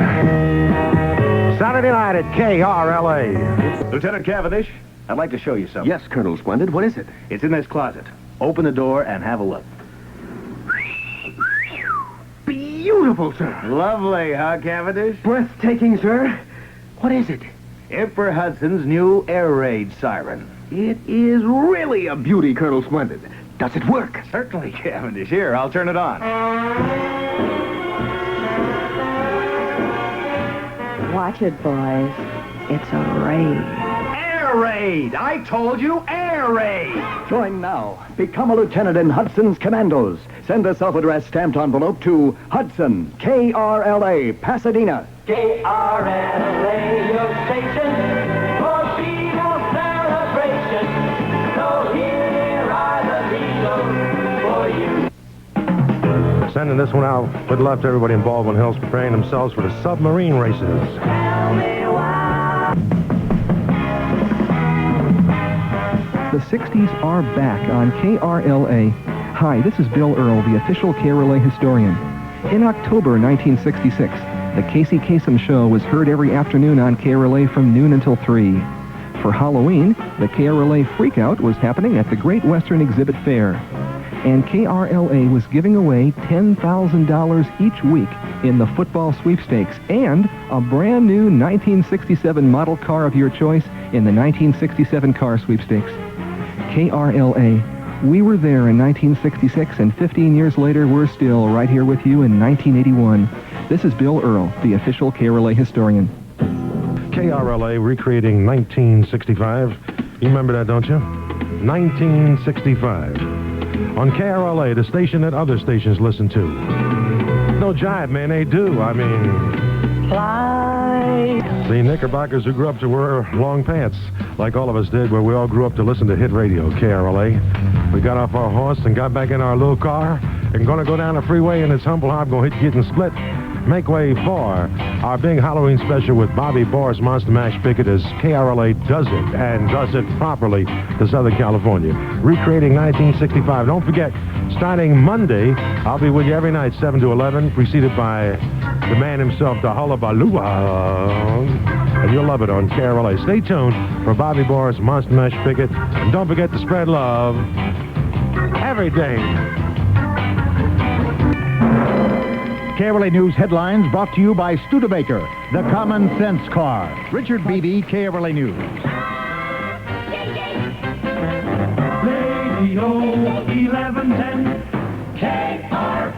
Saturday night at KRLA. Lieutenant Cavendish, I'd like to show you something. Yes, Colonel Splendid. What is it? It's in this closet. Open the door and have a look. Beautiful, sir. Lovely, huh, Cavendish? Breathtaking, sir. What is it? Emperor Hudson's new air raid siren. It is really a beauty, Colonel Splendid. Does it work? Certainly, Cavendish. Here, I'll turn it on. Watch it, boys. It's a raid. Air raid! I told you, air raid! Join now. Become a lieutenant in Hudson's Commandos. Send a self-addressed stamped envelope to Hudson, KRLA, Pasadena. KRLA, your station, for Beagle celebration. So here are the Beatles for you. Sending this one out with love to everybody in Baldwin Hills, preparing themselves for the submarine races. The 60s are back on KRLA. Hi, this is Bill Earl, the official KRLA historian. In October 1966, The Casey Kasem Show was heard every afternoon on KRLA from noon until 3. For Halloween, the KRLA Freakout was happening at the Great Western Exhibit Fair. And KRLA was giving away $10,000 each week in the football sweepstakes and a brand new 1967 model car of your choice in the 1967 car sweepstakes. KRLA. We were there in 1966, and 15 years later, we're still right here with you in 1981. This is Bill Earl, the official KRLA historian. KRLA recreating 1965. You remember that, don't you? 1965. On KRLA, the station that other stations listen to. No jive, man, they do. I mean... The Knickerbockers who grew up to wear long pants, like all of us did, where we all grew up to listen to hit radio, KRLA. We got off our horse and got back in our little car and gonna go down the freeway, and it's Humble Hob gonna hit Getting Split. Make way for our big Halloween special with Bobby Boris Monster Mash Pickett as KRLA does it, and does it properly to Southern California. Recreating 1965. Don't forget, starting Monday, I'll be with you every night, 7 to 11, preceded by the man himself, the Hullabaloo. And you'll love it on KRLA. Stay tuned for Bobby Boris Monster Mash Pickett. And don't forget to spread love every day. KRLA News headlines brought to you by Studebaker, the common sense car. Richard Beebe, KRLA News. Radio 1110 KRLA.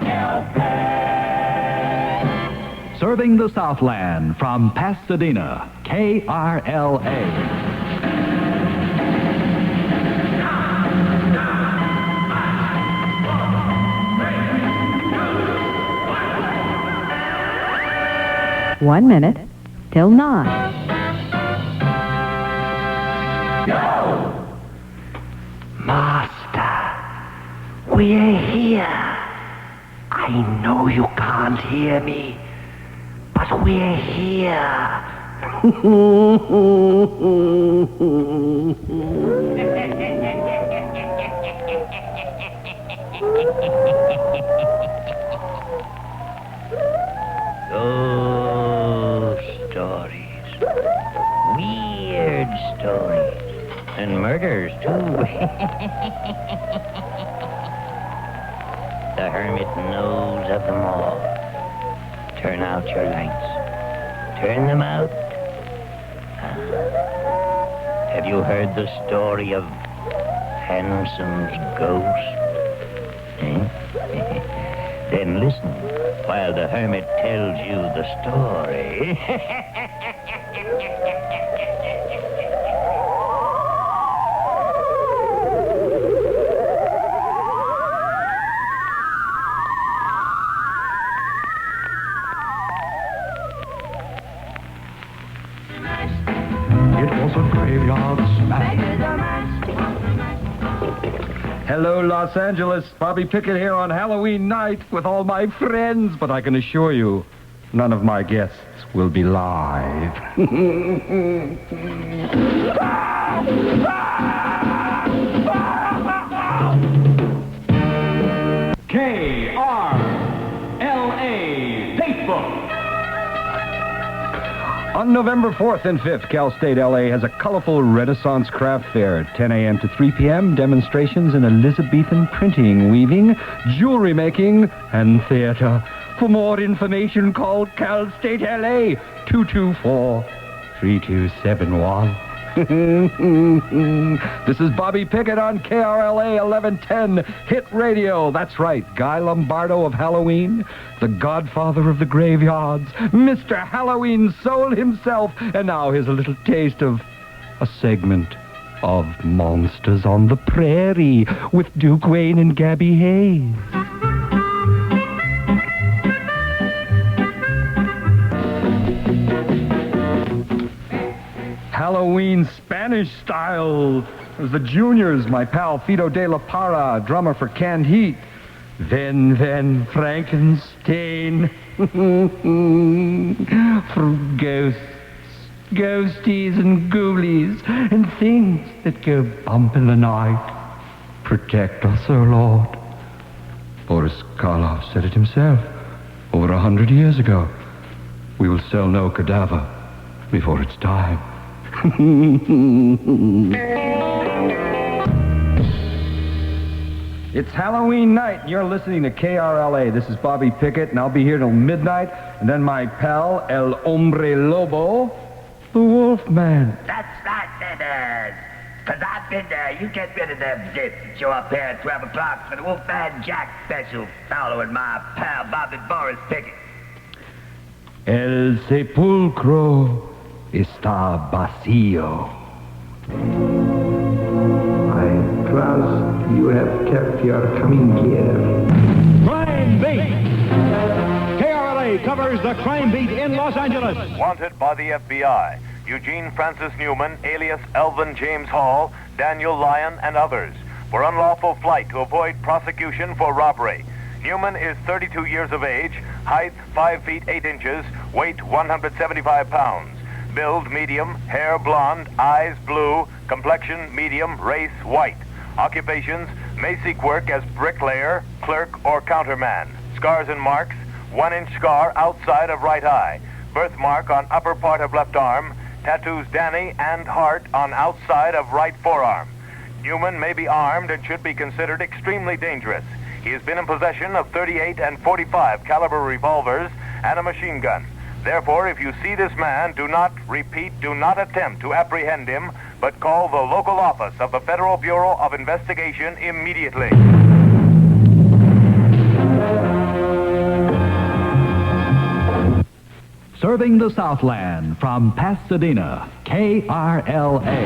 Serving the Southland from Pasadena, KRLA. One minute till 9. Go! Master, we're here. I know you can't hear me, but we're here. Stories. Weird stories. And murders, too. The hermit knows of them all. Turn out your lights. Turn them out. Have you heard the story of Handsom's ghost? Eh? Then listen while the hermit tells you the story. It was a graveyard smash. Hello, Los Angeles. Bobby Pickett here on Halloween night with all my friends, but I can assure you, none of my guests will be live. KRLA Date Book. On November 4th and 5th, Cal State LA has a colorful Renaissance craft fair. 10 a.m. to 3 p.m. Demonstrations in Elizabethan printing, weaving, jewelry making, and theater. For more information, call Cal State LA 224-3271. This is Bobby Pickett on KRLA 1110 Hit Radio. That's right, Guy Lombardo of Halloween, the godfather of the graveyards, Mr. Halloween Soul himself. And now here's a little taste of a segment of Monsters on the Prairie with Duke Wayne and Gabby Hayes. Halloween Spanish style. There's the Juniors, my pal Fido de la Parra, drummer for Canned Heat. Then Frankenstein. For ghosts, ghosties and ghoulies, and things that go bump in the night. Protect us, O Lord. Boris Karloff said it himself over 100 years ago. We will sell no cadaver before it's time. It's Halloween night, and you're listening to KRLA. This is Bobby Pickett, and I'll be here till midnight. And then my pal, El Hombre Lobo, the Wolfman. That's right, that is. Because I've been there. You get rid of them dips and show up here at 12 o'clock for the Wolfman Jack special, following my pal, Bobby Boris Pickett. El sepulcro está vacío. I trust you have kept your coming here. Crime Beat! KRLA covers the crime beat in Los Angeles. Wanted by the FBI. Eugene Francis Newman, alias Elvin James Hall, Daniel Lyon, and others, for unlawful flight to avoid prosecution for robbery. Newman is 32 years of age, height 5 feet 8 inches, weight 175 pounds. Build medium, hair blonde, eyes blue, complexion medium, race white. Occupations, may seek work as bricklayer, clerk, or counterman. Scars and marks, 1-inch scar outside of right eye. Birthmark on upper part of left arm. Tattoos Danny and heart on outside of right forearm. Newman may be armed and should be considered extremely dangerous. He has been in possession of 38 and 45 caliber revolvers and a machine gun. Therefore, if you see this man, do not attempt to apprehend him, but call the local office of the Federal Bureau of Investigation immediately. Serving the Southland from Pasadena, KRLA.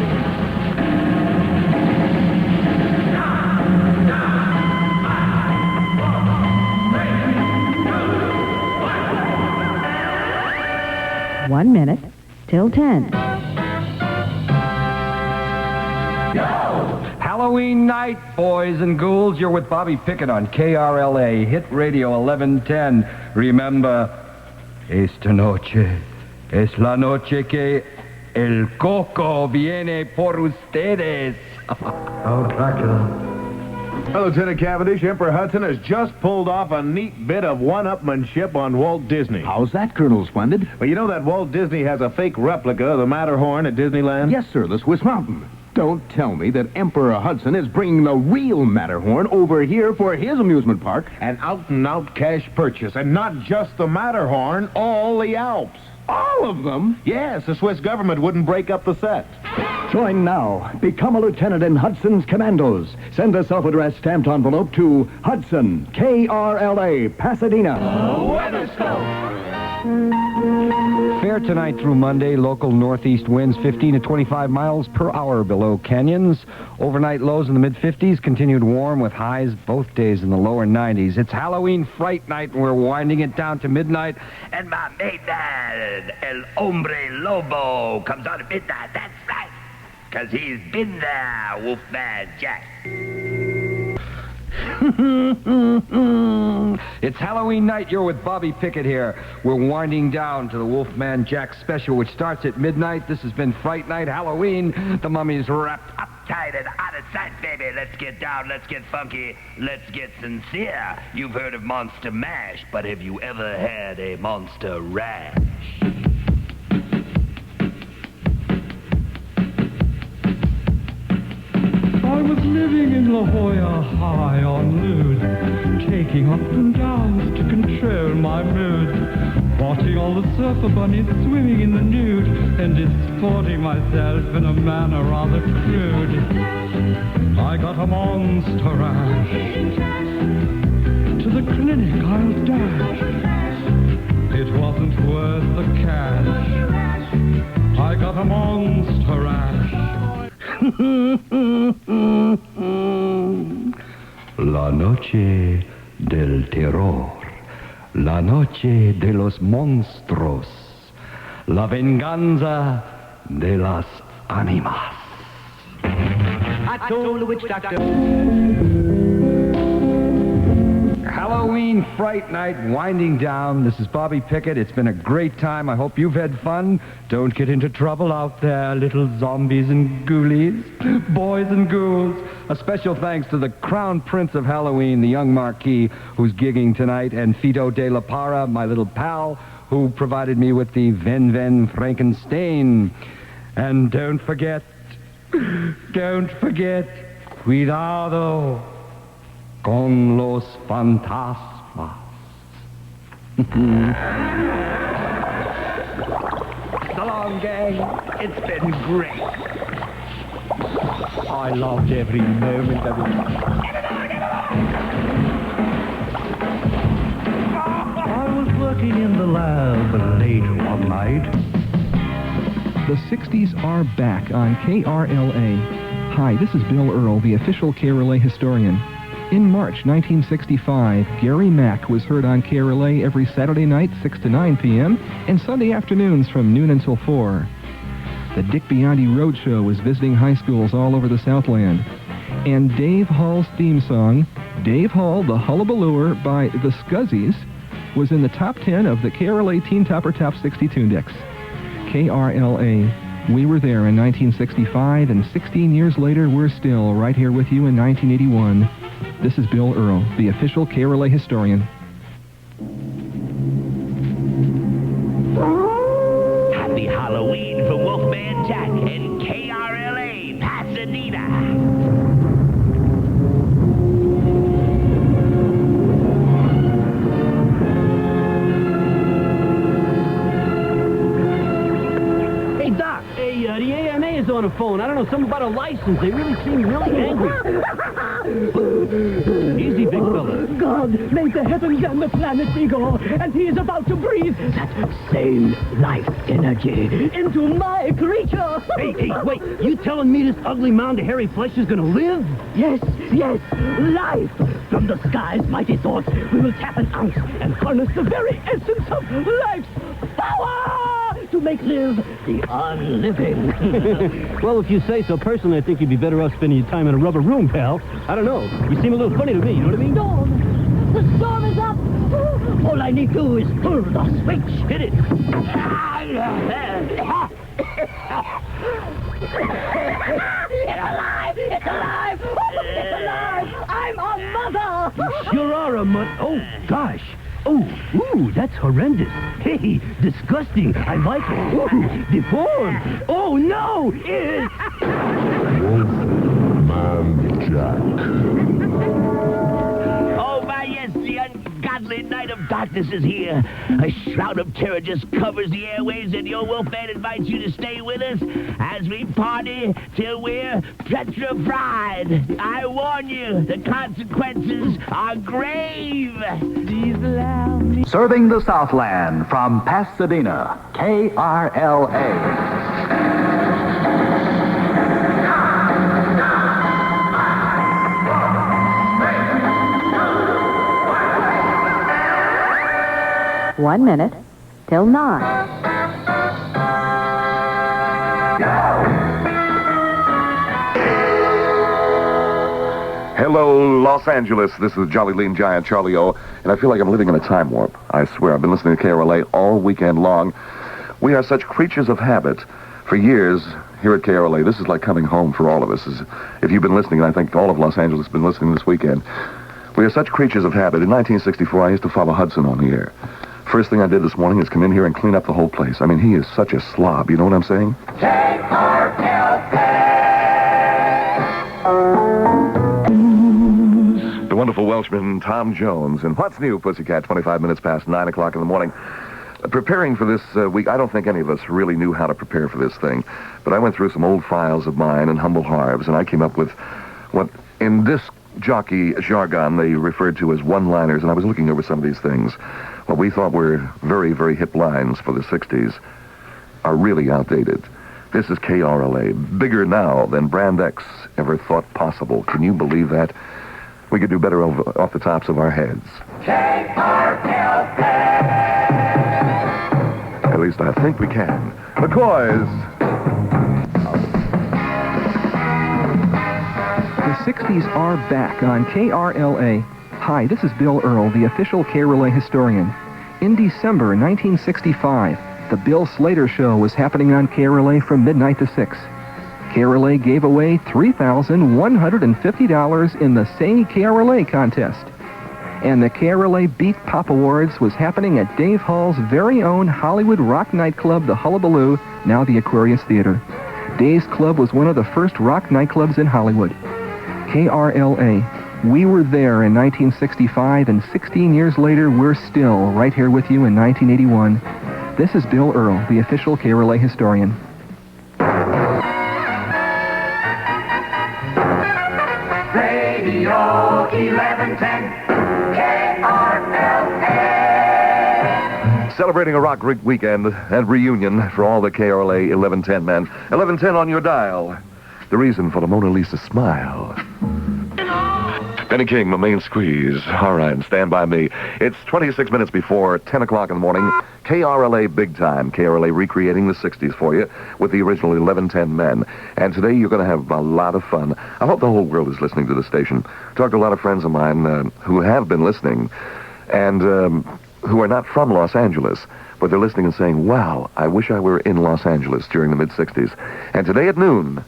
One minute till 10. Halloween night, boys and ghouls. You're with Bobby Pickett on KRLA, Hit Radio 1110. Remember, esta noche es la noche que el coco viene por ustedes. Oh, Dracula. Well, Lieutenant Cavendish, Emperor Hudson has just pulled off a neat bit of one-upmanship on Walt Disney. How's that, Colonel Splendid? Well, you know that Walt Disney has a fake replica of the Matterhorn at Disneyland? Yes, sir, the Swiss Mountain. Don't tell me that Emperor Hudson is bringing the real Matterhorn over here for his amusement park. An out-and-out cash purchase, and not just the Matterhorn, all the Alps. All of them? Yes, the Swiss government wouldn't break up the set. Join now. Become a lieutenant in Hudson's Commandos. Send a self-addressed stamped envelope to Hudson, KRLA, Pasadena. Fair tonight through Monday. Local northeast winds 15 to 25 miles per hour below canyons. Overnight lows in the mid-50s. Continued warm with highs both days in the lower 90s. It's Halloween Fright Night, and we're winding it down to midnight. And my main man, El Hombre Lobo, comes on at midnight. That's right. Because he's been there, Wolfman Jack. It's Halloween night. You're with Bobby Pickett here. We're winding down to the Wolfman Jack special, which starts at midnight. This has been Fright Night, Halloween. The mummy's wrapped up Tight and out of sight, baby. Let's get down, let's get funky, let's get sincere. You've heard of Monster Mash, but have you ever had a Monster Rash? I was living in La Jolla high on nude, taking up and downs to control my mood, watching all the surfer bunnies swimming in the nude, and disporting myself in a manner rather crude. I got a monster rash. To the clinic I'll dash. It wasn't worth the cash. I got a monster rash. La noche del terror, la noche de los monstruos, la venganza de las ánimas. I told the witch doctor. Halloween Fright Night winding down. This is Bobby Pickett. It's been a great time. I hope you've had fun. Don't get into trouble out there, little zombies and ghoulies, boys and ghouls. A special thanks to the Crown Prince of Halloween, the young Marquis, who's gigging tonight, and Fito de la Parra, my little pal, who provided me with the Ven Frankenstein. And don't forget, cuidado con los fantasmas. So long, gang. It's been great. I loved every moment of it. I was working in the lab late one night. The 60s are back on KRLA. Hi, this is Bill Earl, the official KRLA historian. In March 1965, Gary Mack was heard on KRLA every Saturday night, 6 to 9 p.m., and Sunday afternoons from noon until 4. The Dick Biondi Roadshow was visiting high schools all over the Southland. And Dave Hall's theme song, Dave Hall, the Hullabalooer by the Scuzzies, was in the top 10 of the KRLA Teen Topper Top 60 Tune Decks. KRLA. We were there in 1965, and 16 years later, we're still right here with you in 1981. This is Bill Earl, the official KRLA historian. Happy Halloween from Wolfman Jack and KRLA, Pasadena. The AMA is on the phone. I don't know, something about a license. They really seem really angry. Easy, big fella. God made the heavens and the planet bigger, and he is about to breathe that same life energy into my creature. Hey, wait. You telling me this ugly mound of hairy flesh is gonna live? Yes, life. From the sky's mighty thoughts, we will tap an ounce and harness the very essence of life's power to make live the unliving. Well, if you say so, personally, I think you'd be better off spending your time in a rubber room, pal. I don't know. You seem a little funny to me, you know what I mean? Storm! The storm is up! All I need to do is pull the switch. Hit it. It's alive! It's alive! It's alive! I'm a mother! You sure are a Oh, gosh. Oh, ooh, that's horrendous. Hey, disgusting. I like it. Ooh, deformed. Oh, no, it's... Wolfman Jack. Oh, my, yes, the ungodly night of darkness is here. A shroud of terror just covers the airwaves, and your Wolfman invites you to stay with us as we party till we're petrified. I warn you, the consequences are grave. Serving the Southland from Pasadena, KRLA. One minute till 9. Hello, Los Angeles. This is Jolly Lean Giant Charlie O, and I feel like I'm living in a time warp. I swear, I've been listening to KRLA all weekend long. We are such creatures of habit. For years, here at KRLA, this is like coming home for all of us. If you've been listening, and I think all of Los Angeles has been listening this weekend, we are such creatures of habit. In 1964, I used to follow Hudson on the air. First thing I did this morning is come in here and clean up the whole place. I mean, he is such a slob. You know what I'm saying? The wonderful Welshman, Tom Jones. And what's new, Pussycat, 25 minutes past 9 o'clock in the morning. Preparing for this week, I don't think any of us really knew how to prepare for this thing. But I went through some old files of mine and Humble Harves, and I came up with what, in this jockey jargon, they referred to as one-liners. And I was looking over some of these things. What we thought were very, very hip lines for the 60s are really outdated. This is KRLA, bigger now than Brand X ever thought possible. Can you believe that? We could do better off the tops of our heads. At least I think we can. McCoys! The 60s are back on KRLA. Hi, this is Bill Earl, the official KRLA historian. In December 1965, the Bill Slater Show was happening on KRLA from midnight to 6. KRLA gave away $3,150 in the Say KRLA contest. and the KRLA Beat Pop Awards was happening at Dave Hall's very own Hollywood rock nightclub, the Hullabaloo, now the Aquarius Theater. Dave's Club was one of the first rock nightclubs in Hollywood. KRLA. We were there in 1965, and 16 years later, we're still right here with you in 1981. This is Bill Earl, the official KRLA historian. Radio 1110 KRLA. Celebrating a rock weekend and reunion for all the KRLA 1110 men. 1110 on your dial. The reason for the Mona Lisa smile. Benny King, my main squeeze. All right, stand by me. It's 26 minutes before 10 o'clock in the morning. KRLA Big Time. KRLA recreating the 60s for you with the original 1110 men. And today you're going to have a lot of fun. I hope the whole world is listening to the station. Talked to a lot of friends of mine who have been listening and who are not from Los Angeles, but they're listening and saying, wow, I wish I were in Los Angeles during the mid-60s. And today at noon,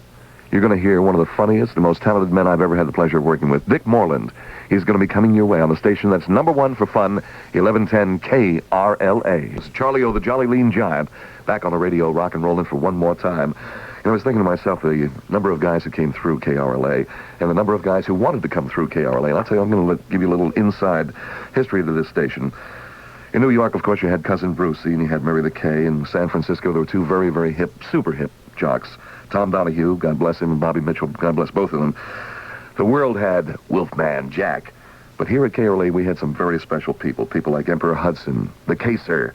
you're going to hear one of the funniest, the most talented men I've ever had the pleasure of working with, Dick Moreland. He's going to be coming your way on the station that's #1 for fun, 1110 KRLA. It's Charlie O, the Jolly Lean Giant, back on the radio, rock and rolling for one more time. And I was thinking to myself, the number of guys who came through KRLA and the number of guys who wanted to come through KRLA. And I'll tell you, I'm going to give you a little inside history to this station. In New York, of course, you had Cousin Brucey and you had Mary the K. In San Francisco, there were two very, very hip, super hip jocks. Tom Donahue, God bless him, and Bobby Mitchell, God bless both of them. The world had Wolfman Jack. But here at KRLA, we had some very special people. People like Emperor Hudson, the Caser,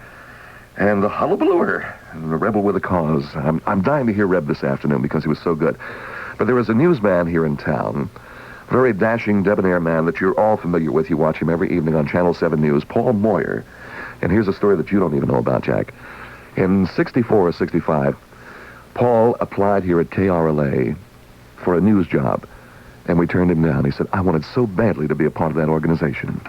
and the Hullabalooer, and the Rebel with a Cause. I'm dying to hear Reb this afternoon because he was so good. But there was a newsman here in town, very dashing, debonair man that you're all familiar with. You watch him every evening on Channel 7 News, Paul Moyer. And here's a story that you don't even know about, Jack. In 64 or 65, Paul applied here at KRLA for a news job, and we turned him down. He said, I wanted so badly to be a part of that organization.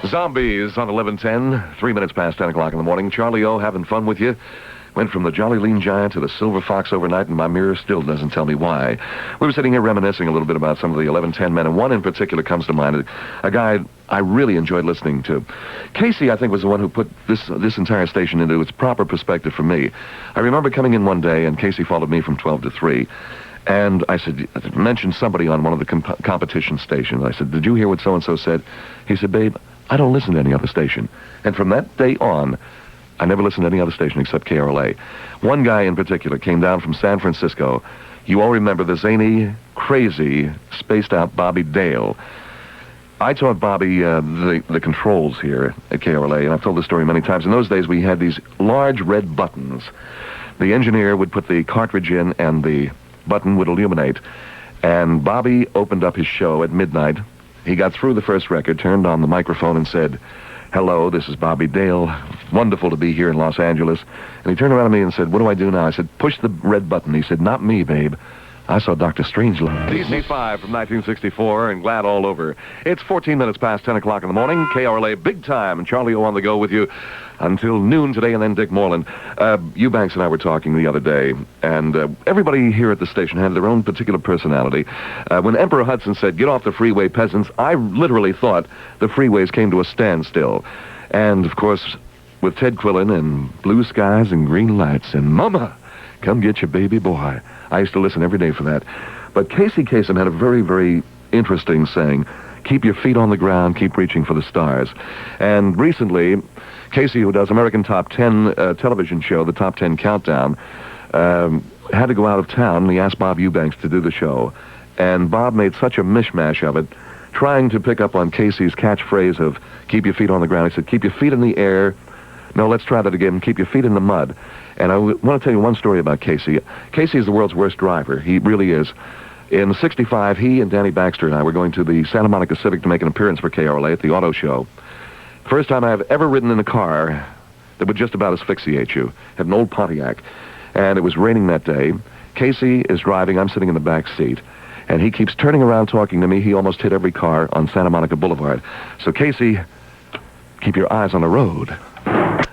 Zombies on 1110, 3 minutes past 10 o'clock in the morning. Charlie O having fun with you. Went from the Jolly Lean Giant to the Silver Fox overnight, and my mirror still doesn't tell me why. We were sitting here reminiscing a little bit about some of the 1110 men, and one in particular comes to mind, a guy I really enjoyed listening to. Casey, I think, was the one who put this entire station into its proper perspective for me. I remember coming in one day, and Casey followed me from 12 to 3, and I mentioned somebody on one of the competition stations. I said, did you hear what so-and-so said? He said, babe, I don't listen to any other station. And from that day on, I never listened to any other station except KRLA. One guy in particular came down from San Francisco. You all remember the zany, crazy, spaced-out Bobby Dale. I taught Bobby the controls here at KRLA, and I've told this story many times. In those days, we had these large red buttons. The engineer would put the cartridge in, and the button would illuminate. And Bobby opened up his show at midnight. He got through the first record, turned on the microphone, and said, hello, this is Bobby Dale. Wonderful to be here in Los Angeles. And he turned around to me and said, what do I do now? I said, push the red button. He said, not me, babe. I saw Dr. Strangelove. DC-5 from 1964 and glad all over. It's 14 minutes past 10 o'clock in the morning. KRLA Big Time. And Charlie O on the go with you until noon today, and then Dick Moreland. Eubanks and I were talking the other day, and everybody here at the station had their own particular personality. When Emperor Hudson said, get off the freeway, peasants, I literally thought the freeways came to a standstill. And, of course, with Ted Quillen and Blue Skies and Green Lights and Mama, come get your baby boy. I used to listen every day for that. But Casey Kasem had a very, very interesting saying, keep your feet on the ground, keep reaching for the stars. And recently, Casey, who does American Top 10 television show, the Top 10 Countdown, had to go out of town, and he asked Bob Eubanks to do the show. And Bob made such a mishmash of it, trying to pick up on Casey's catchphrase of keep your feet on the ground. He said, keep your feet in the air. No, let's try that again. Keep your feet in the mud. And I want to tell you one story about Casey. Casey is the world's worst driver. He really is. In '65, he and Danny Baxter and I were going to the Santa Monica Civic to make an appearance for KRLA at the auto show. First time I have ever ridden in a car that would just about asphyxiate you. Had an old Pontiac. And it was raining that day. Casey is driving. I'm sitting in the back seat. And he keeps turning around talking to me. He almost hit every car on Santa Monica Boulevard. So, Casey, keep your eyes on the road.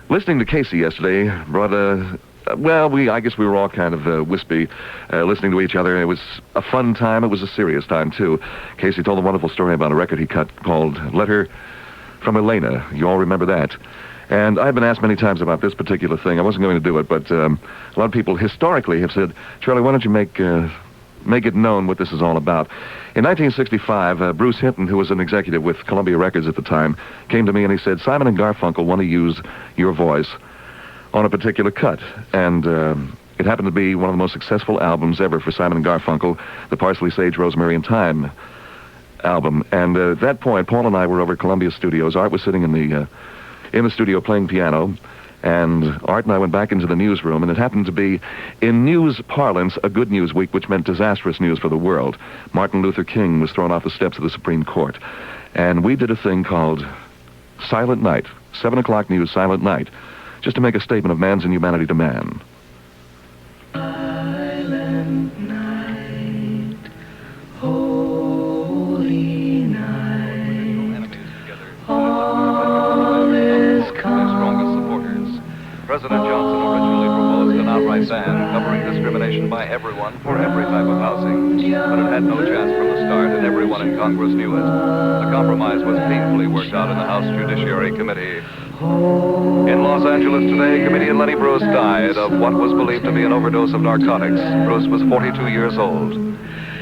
Listening to Casey yesterday brought a I guess we were all kind of wispy, listening to each other. It was a fun time. It was a serious time, too. Casey told a wonderful story about a record he cut called Letter from Elena. You all remember that. And I've been asked many times about this particular thing. I wasn't going to do it, but a lot of people historically have said, Charlie, why don't you make it known what this is all about. In 1965, Bruce Hinton, who was an executive with Columbia Records at the time, came to me and he said, Simon and Garfunkel want to use your voice on a particular cut. And it happened to be one of the most successful albums ever for Simon and Garfunkel, the Parsley, Sage, Rosemary, and Thyme album. And at that point, Paul and I were over at Columbia Studios. Art was sitting in the studio playing piano. And Art and I went back into the newsroom, and it happened to be, in news parlance, a good news week, which meant disastrous news for the world. Martin Luther King was thrown off the steps of the Supreme Court. And we did a thing called Silent Night, 7 o'clock news, Silent Night, just to make a statement of man's inhumanity to man. Silent night, holy night, all is calm. President Johnson originally proposed an outright ban covering discrimination by everyone for every type of housing, but it had no chance from the start, and everyone in Congress knew it. The compromise was painfully worked out in the House Judiciary Committee. In Los Angeles today, comedian Lenny Bruce died of what was believed to be an overdose of narcotics. Bruce was 42 years old.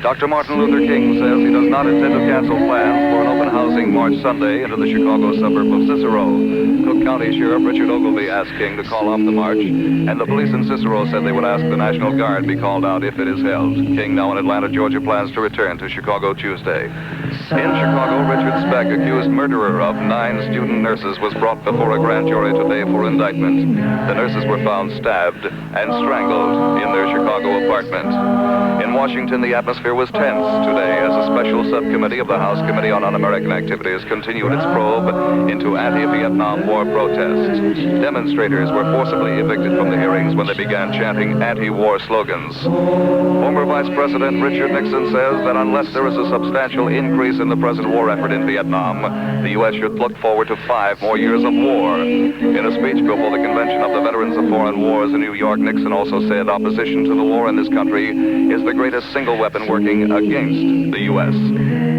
Dr. Martin Luther King says he does not intend to cancel plans for an open housing march Sunday into the Chicago suburb of Cicero. Cook County Sheriff Richard Ogilvie asked King to call off the march, and the police in Cicero said they would ask the National Guard be called out if it is held. King, now in Atlanta, Georgia, plans to return to Chicago Tuesday. In Chicago, Richard Speck, accused murderer of 9 student nurses, was brought before a grand jury today for indictment. The nurses were found stabbed and strangled in their Chicago apartment. In Washington, the atmosphere was tense today as a special subcommittee of the House Committee on Un-American Activities continued its probe into anti-Vietnam War protests. Demonstrators were forcibly evicted from the hearings when they began chanting anti-war slogans. Former Vice President Richard Nixon says that unless there is a substantial increase in the present war effort in Vietnam, the U.S. should look forward to 5 more years of war. In a speech before the Convention of the Veterans of Foreign Wars in New York, Nixon also said opposition to the war in this country is the greatest single weapon working against the U.S.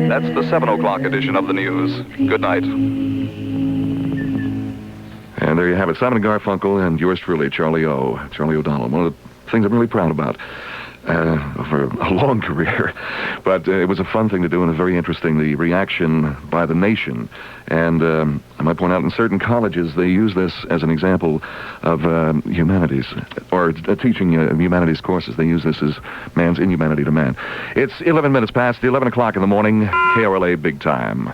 That's the 7 o'clock edition of the news. Good night. And there you have it, Simon and Garfunkel and yours truly, Charlie O'Donnell. One of the things I'm really proud about for a long career. But it was a fun thing to do and very interesting, the reaction by the nation. And I might point out in certain colleges they use this as an example of humanities, or teaching humanities courses. They use this as man's inhumanity to man. It's 11 minutes past 11 o'clock in the morning, KRLA Big Time.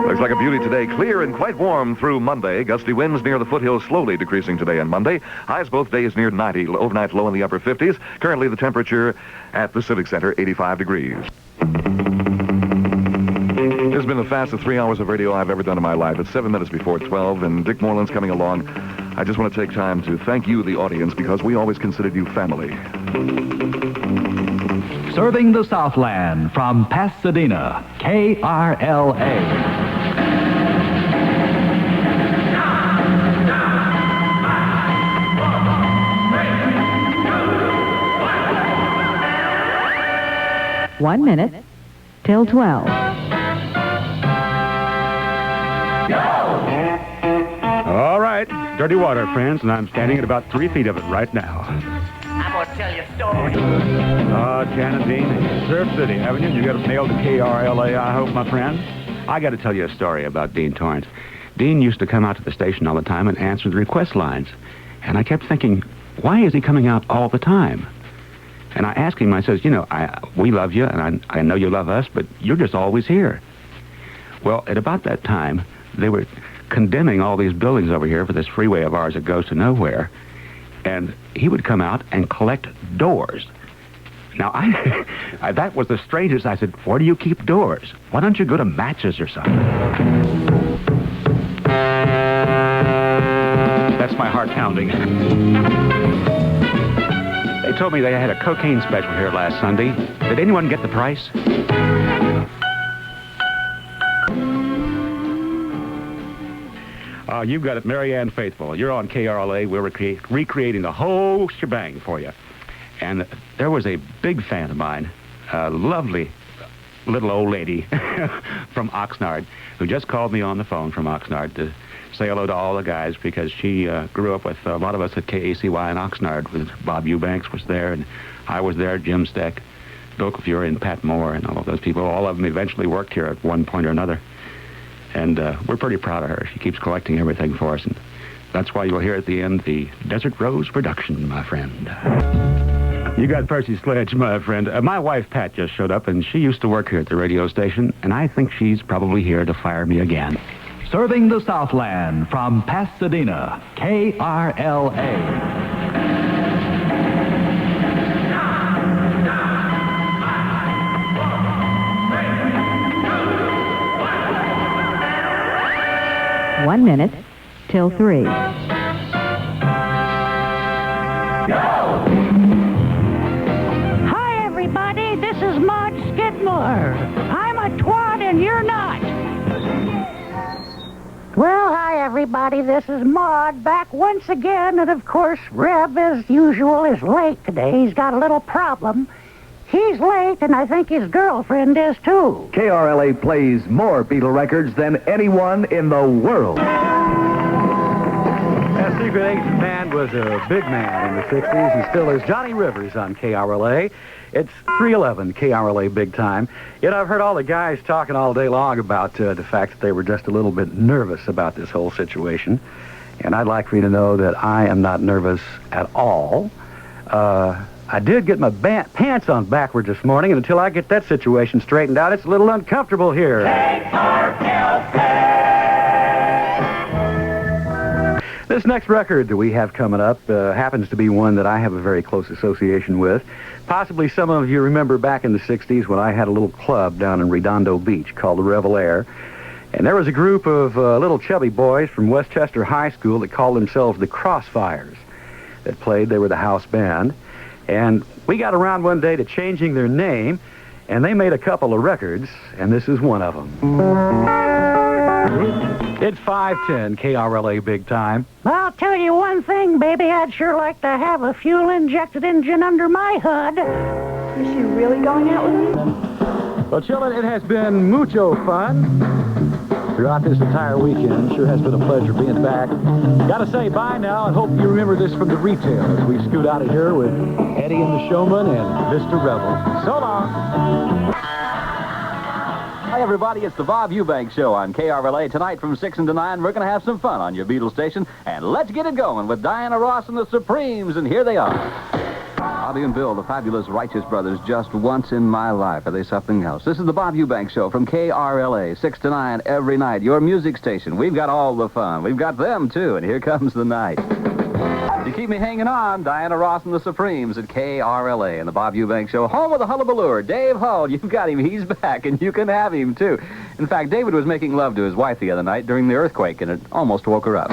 Looks like a beauty today, clear and quite warm through Monday. Gusty winds near the foothills slowly decreasing today and Monday. Highs both days near 90, overnight low in the upper 50s. Currently the temperature at the Civic Center, 85 degrees. This has been the fastest 3 hours of radio I've ever done in my life. It's 7 minutes before 12, and Dick Moreland's coming along. I just want to take time to thank you, the audience, because we always considered you family. Serving the Southland from Pasadena, KRLA. One minute till 12. All right, dirty water, friends, and I'm standing at about 3 feet of it right now. I'm going to tell you a story. Jan and Dean, Surf City, haven't you? You got it nailed to KRLA, I hope, my friend. I got to tell you a story about Dean Torrance. Dean used to come out to the station all the time and answer the request lines. And I kept thinking, why is he coming out all the time? And I asked him, I says, you know, we love you, and I know you love us, but you're just always here. Well, at about that time, they were condemning all these buildings over here for this freeway of ours that goes to nowhere. And he would come out and collect doors. Now, that was the strangest. I said, where do you keep doors? Why don't you go to Matches or something? That's my heart pounding. They told me they had a cocaine special here last Sunday. Did anyone get the price? You've got it, Mary Ann Faithful. You're on KRLA. We're recreating the whole shebang for you. And there was a big fan of mine, a lovely little old lady from Oxnard, who just called me on the phone from Oxnard to say hello to all the guys, because she grew up with a lot of us at KACY in Oxnard. With Bob Eubanks was there, and I was there, Jim Steck, Bill Fury, and Pat Moore, and all of those people. All of them eventually worked here at one point or another. And we're pretty proud of her. She keeps collecting everything for us, and that's why you'll hear at the end the Desert Rose production, my friend. You got Percy Sledge, my friend. My wife, Pat, just showed up, and she used to work here at the radio station, and I think she's probably here to fire me again. Serving the Southland from Pasadena, KRLA. 1 minute till 3. Hi, everybody. This is Maud Skidmore. I'm a twat and you're not. Well, hi, everybody. This is Maud back once again. And, of course, Reb, as usual, is late today. He's got a little problem. He's late, and I think his girlfriend is, too. KRLA plays more Beatle records than anyone in the world. That Secret Agent Man was a big man in the 60s. He still is. Johnny Rivers on KRLA. It's 311 KRLA Big Time. You know, I've heard all the guys talking all day long about the fact that they were just a little bit nervous about this whole situation. And I'd like for you to know that I am not nervous at all. I did get my pants on backwards this morning, and until I get that situation straightened out, it's a little uncomfortable here. This next record that we have coming up happens to be one that I have a very close association with. Possibly some of you remember back in the 60s when I had a little club down in Redondo Beach called the Revel Air. And there was a group of little chubby boys from Westchester High School that called themselves the Crossfires that played. They were the house band. And we got around one day to changing their name, and they made a couple of records, and this is one of them. It's 510 KRLA Big Time. I'll tell you one thing, baby. I'd sure like to have a fuel-injected engine under my hood. Is she really going out with me? Well, children, it has been mucho fun throughout this entire weekend. Sure has been a pleasure being back. Gotta say bye now, and hope you remember this from the retail as we scoot out of here with Eddie and the Showman and Mr. Rebel. So long. Hi, everybody. It's the Bob Eubanks Show on KRLA. Tonight from 6 to 9, we're going to have some fun on your Beatles station. And let's get it going with Diana Ross and the Supremes. And here they are. Bobby and Bill, the fabulous Righteous Brothers, just once in my life. Are they something else? This is the Bob Eubanks Show from KRLA, 6 to 9 every night. Your music station. We've got all the fun. We've got them, too. And here comes the night. You keep me hanging on, Diana Ross and the Supremes at KRLA and the Bob Eubanks Show. Home of the hullabaloo, Dave Hull. You've got him. He's back, and you can have him, too. In fact, David was making love to his wife the other night during the earthquake, and it almost woke her up.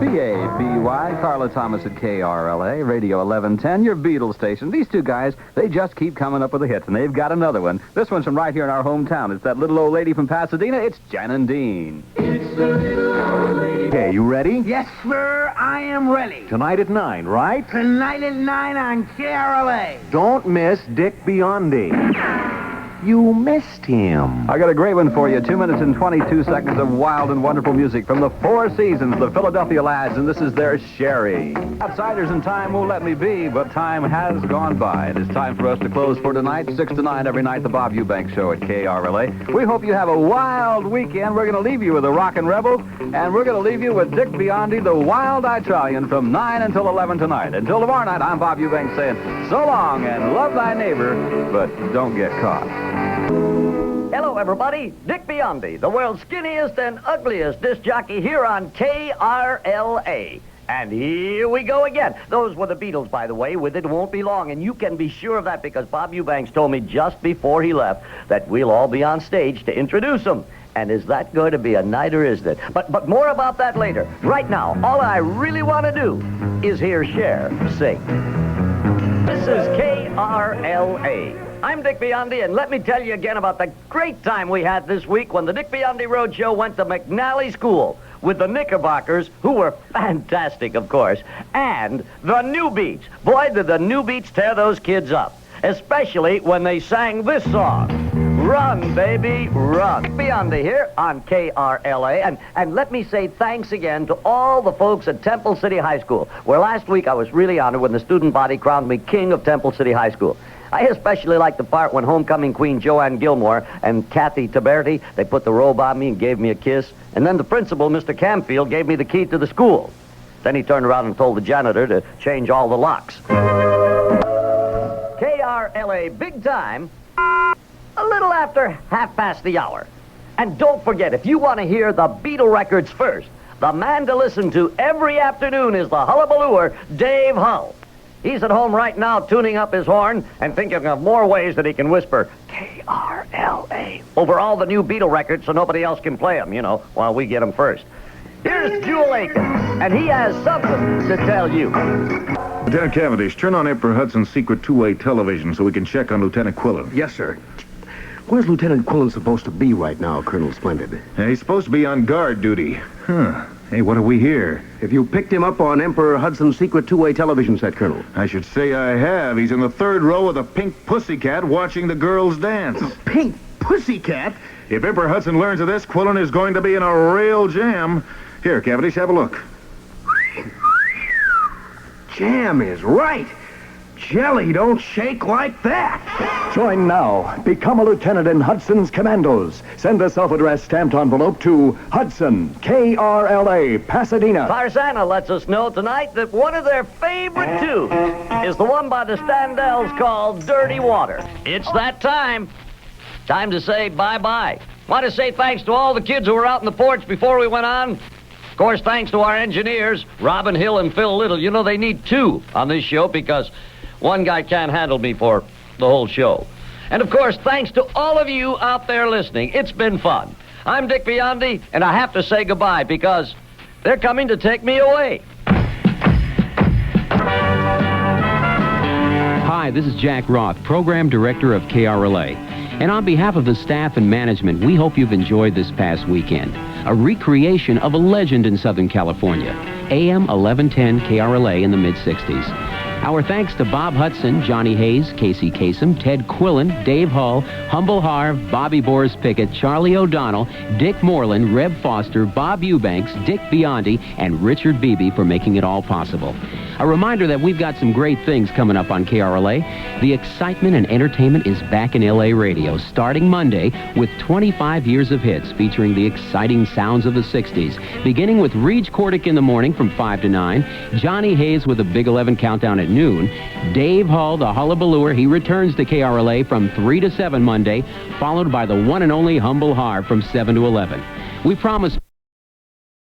B-A-B-Y, Carla Thomas at KRLA, Radio 1110, your Beatles station. These two guys, they just keep coming up with the hits, and they've got another one. This one's from right here in our hometown. It's that little old lady from Pasadena. It's Jan and Dean. It's the little old lady. Okay, you ready? Yes, sir, I am ready. Tonight at 9, right? Tonight at 9 on KRLA. Don't miss Dick Biondi. You missed him. I got a great one for you. 2 minutes and 22 seconds of wild and wonderful music from the Four Seasons, the Philadelphia Lads, and this is their Sherry. Outsiders in time won't let me be, but time has gone by. It is time for us to close for tonight, 6 to 9 every night, the Bob Eubanks Show at KRLA. We hope you have a wild weekend. We're going to leave you with the Rockin' Rebels, and we're going to leave you with Dick Biondi, the Wild Italian, from 9 until 11 tonight. Until tomorrow night, I'm Bob Eubanks saying so long and love thy neighbor, but don't get caught. Hello, everybody. Dick Biondi, the world's skinniest and ugliest disc jockey here on KRLA. And here we go again. Those were the Beatles, by the way. With It Won't Be Long. And you can be sure of that because Bob Eubanks told me just before he left that we'll all be on stage to introduce them. And is that going to be a night or isn't it? But more about that later. Right now, all I really want to do is hear Cher sing. This is KRLA. KRLA. I'm Dick Biondi, and let me tell you again about the great time we had this week when the Dick Biondi Roadshow went to McNally School with the Knickerbockers, who were fantastic, of course, and the New Beats. Boy, did the New Beats tear those kids up, especially when they sang this song. Run, baby, run. Biondi here on KRLA, and let me say thanks again to all the folks at Temple City High School, where last week I was really honored when the student body crowned me king of Temple City High School. I especially liked the part when homecoming queen Joanne Gilmore and Kathy Taberti, they put the robe on me and gave me a kiss, and then the principal, Mr. Camfield, gave me the key to the school. Then he turned around and told the janitor to change all the locks. KRLA Big Time, a little after 1:30. And don't forget, if you want to hear the Beatle records first, the man to listen to every afternoon is the hullabalooer, Dave Hull. He's at home right now tuning up his horn and thinking of more ways that he can whisper KRLA over all the new Beatle records so nobody else can play them, while we get them first. Here's Jewel Aiken, and he has something to tell you. Lieutenant Cavendish, turn on Emperor Hudson's secret two-way television so we can check on Lieutenant Quillen. Yes, sir. Where's Lieutenant Quillen supposed to be right now, Colonel Splendid? He's supposed to be on guard duty. Huh. Hey, what do we hear? If you picked him up on Emperor Hudson's secret two-way television set, Colonel. I should say I have. He's in the third row of the Pink Pussycat watching the girls dance. The Pink Pussycat? If Emperor Hudson learns of this, Quillen is going to be in a real jam. Here, Cavendish, have a look. Jam is right. Jelly don't shake like that. Join now. Become a lieutenant in Hudson's Commandos. Send a self-addressed stamped envelope to Hudson, KRLA, Pasadena. Tarzana lets us know tonight that one of their favorite tunes is the one by the Standells called Dirty Water. It's that time. Time to say bye-bye. Want to say thanks to all the kids who were out in the porch before we went on. Of course, thanks to our engineers, Robin Hill and Phil Little. They need two on this show because one guy can't handle me for the whole show. And, of course, thanks to all of you out there listening. It's been fun. I'm Dick Biondi, and I have to say goodbye because they're coming to take me away. Hi, this is Jack Roth, Program Director of KRLA. And on behalf of the staff and management, we hope you've enjoyed this past weekend. A recreation of a legend in Southern California, AM 1110 KRLA in the mid-60s. Our thanks to Bob Hudson, Johnny Hayes, Casey Kasem, Ted Quillen, Dave Hull, Humble Harv, Bobby Boris Pickett, Charlie O'Donnell, Dick Moreland, Reb Foster, Bob Eubanks, Dick Biondi, and Richard Beebe for making it all possible. A reminder that we've got some great things coming up on KRLA. The excitement and entertainment is back in LA radio starting Monday with 25 years of hits featuring the exciting sounds of the 60s. Beginning with Reed Cordick in the morning from 5 to 9, Johnny Hayes with a Big 11 countdown at noon, Dave Hull, the hullabalooer, he returns to KRLA from 3 to 7 Monday, followed by the one and only Humble Harv from 7 to 11. We promise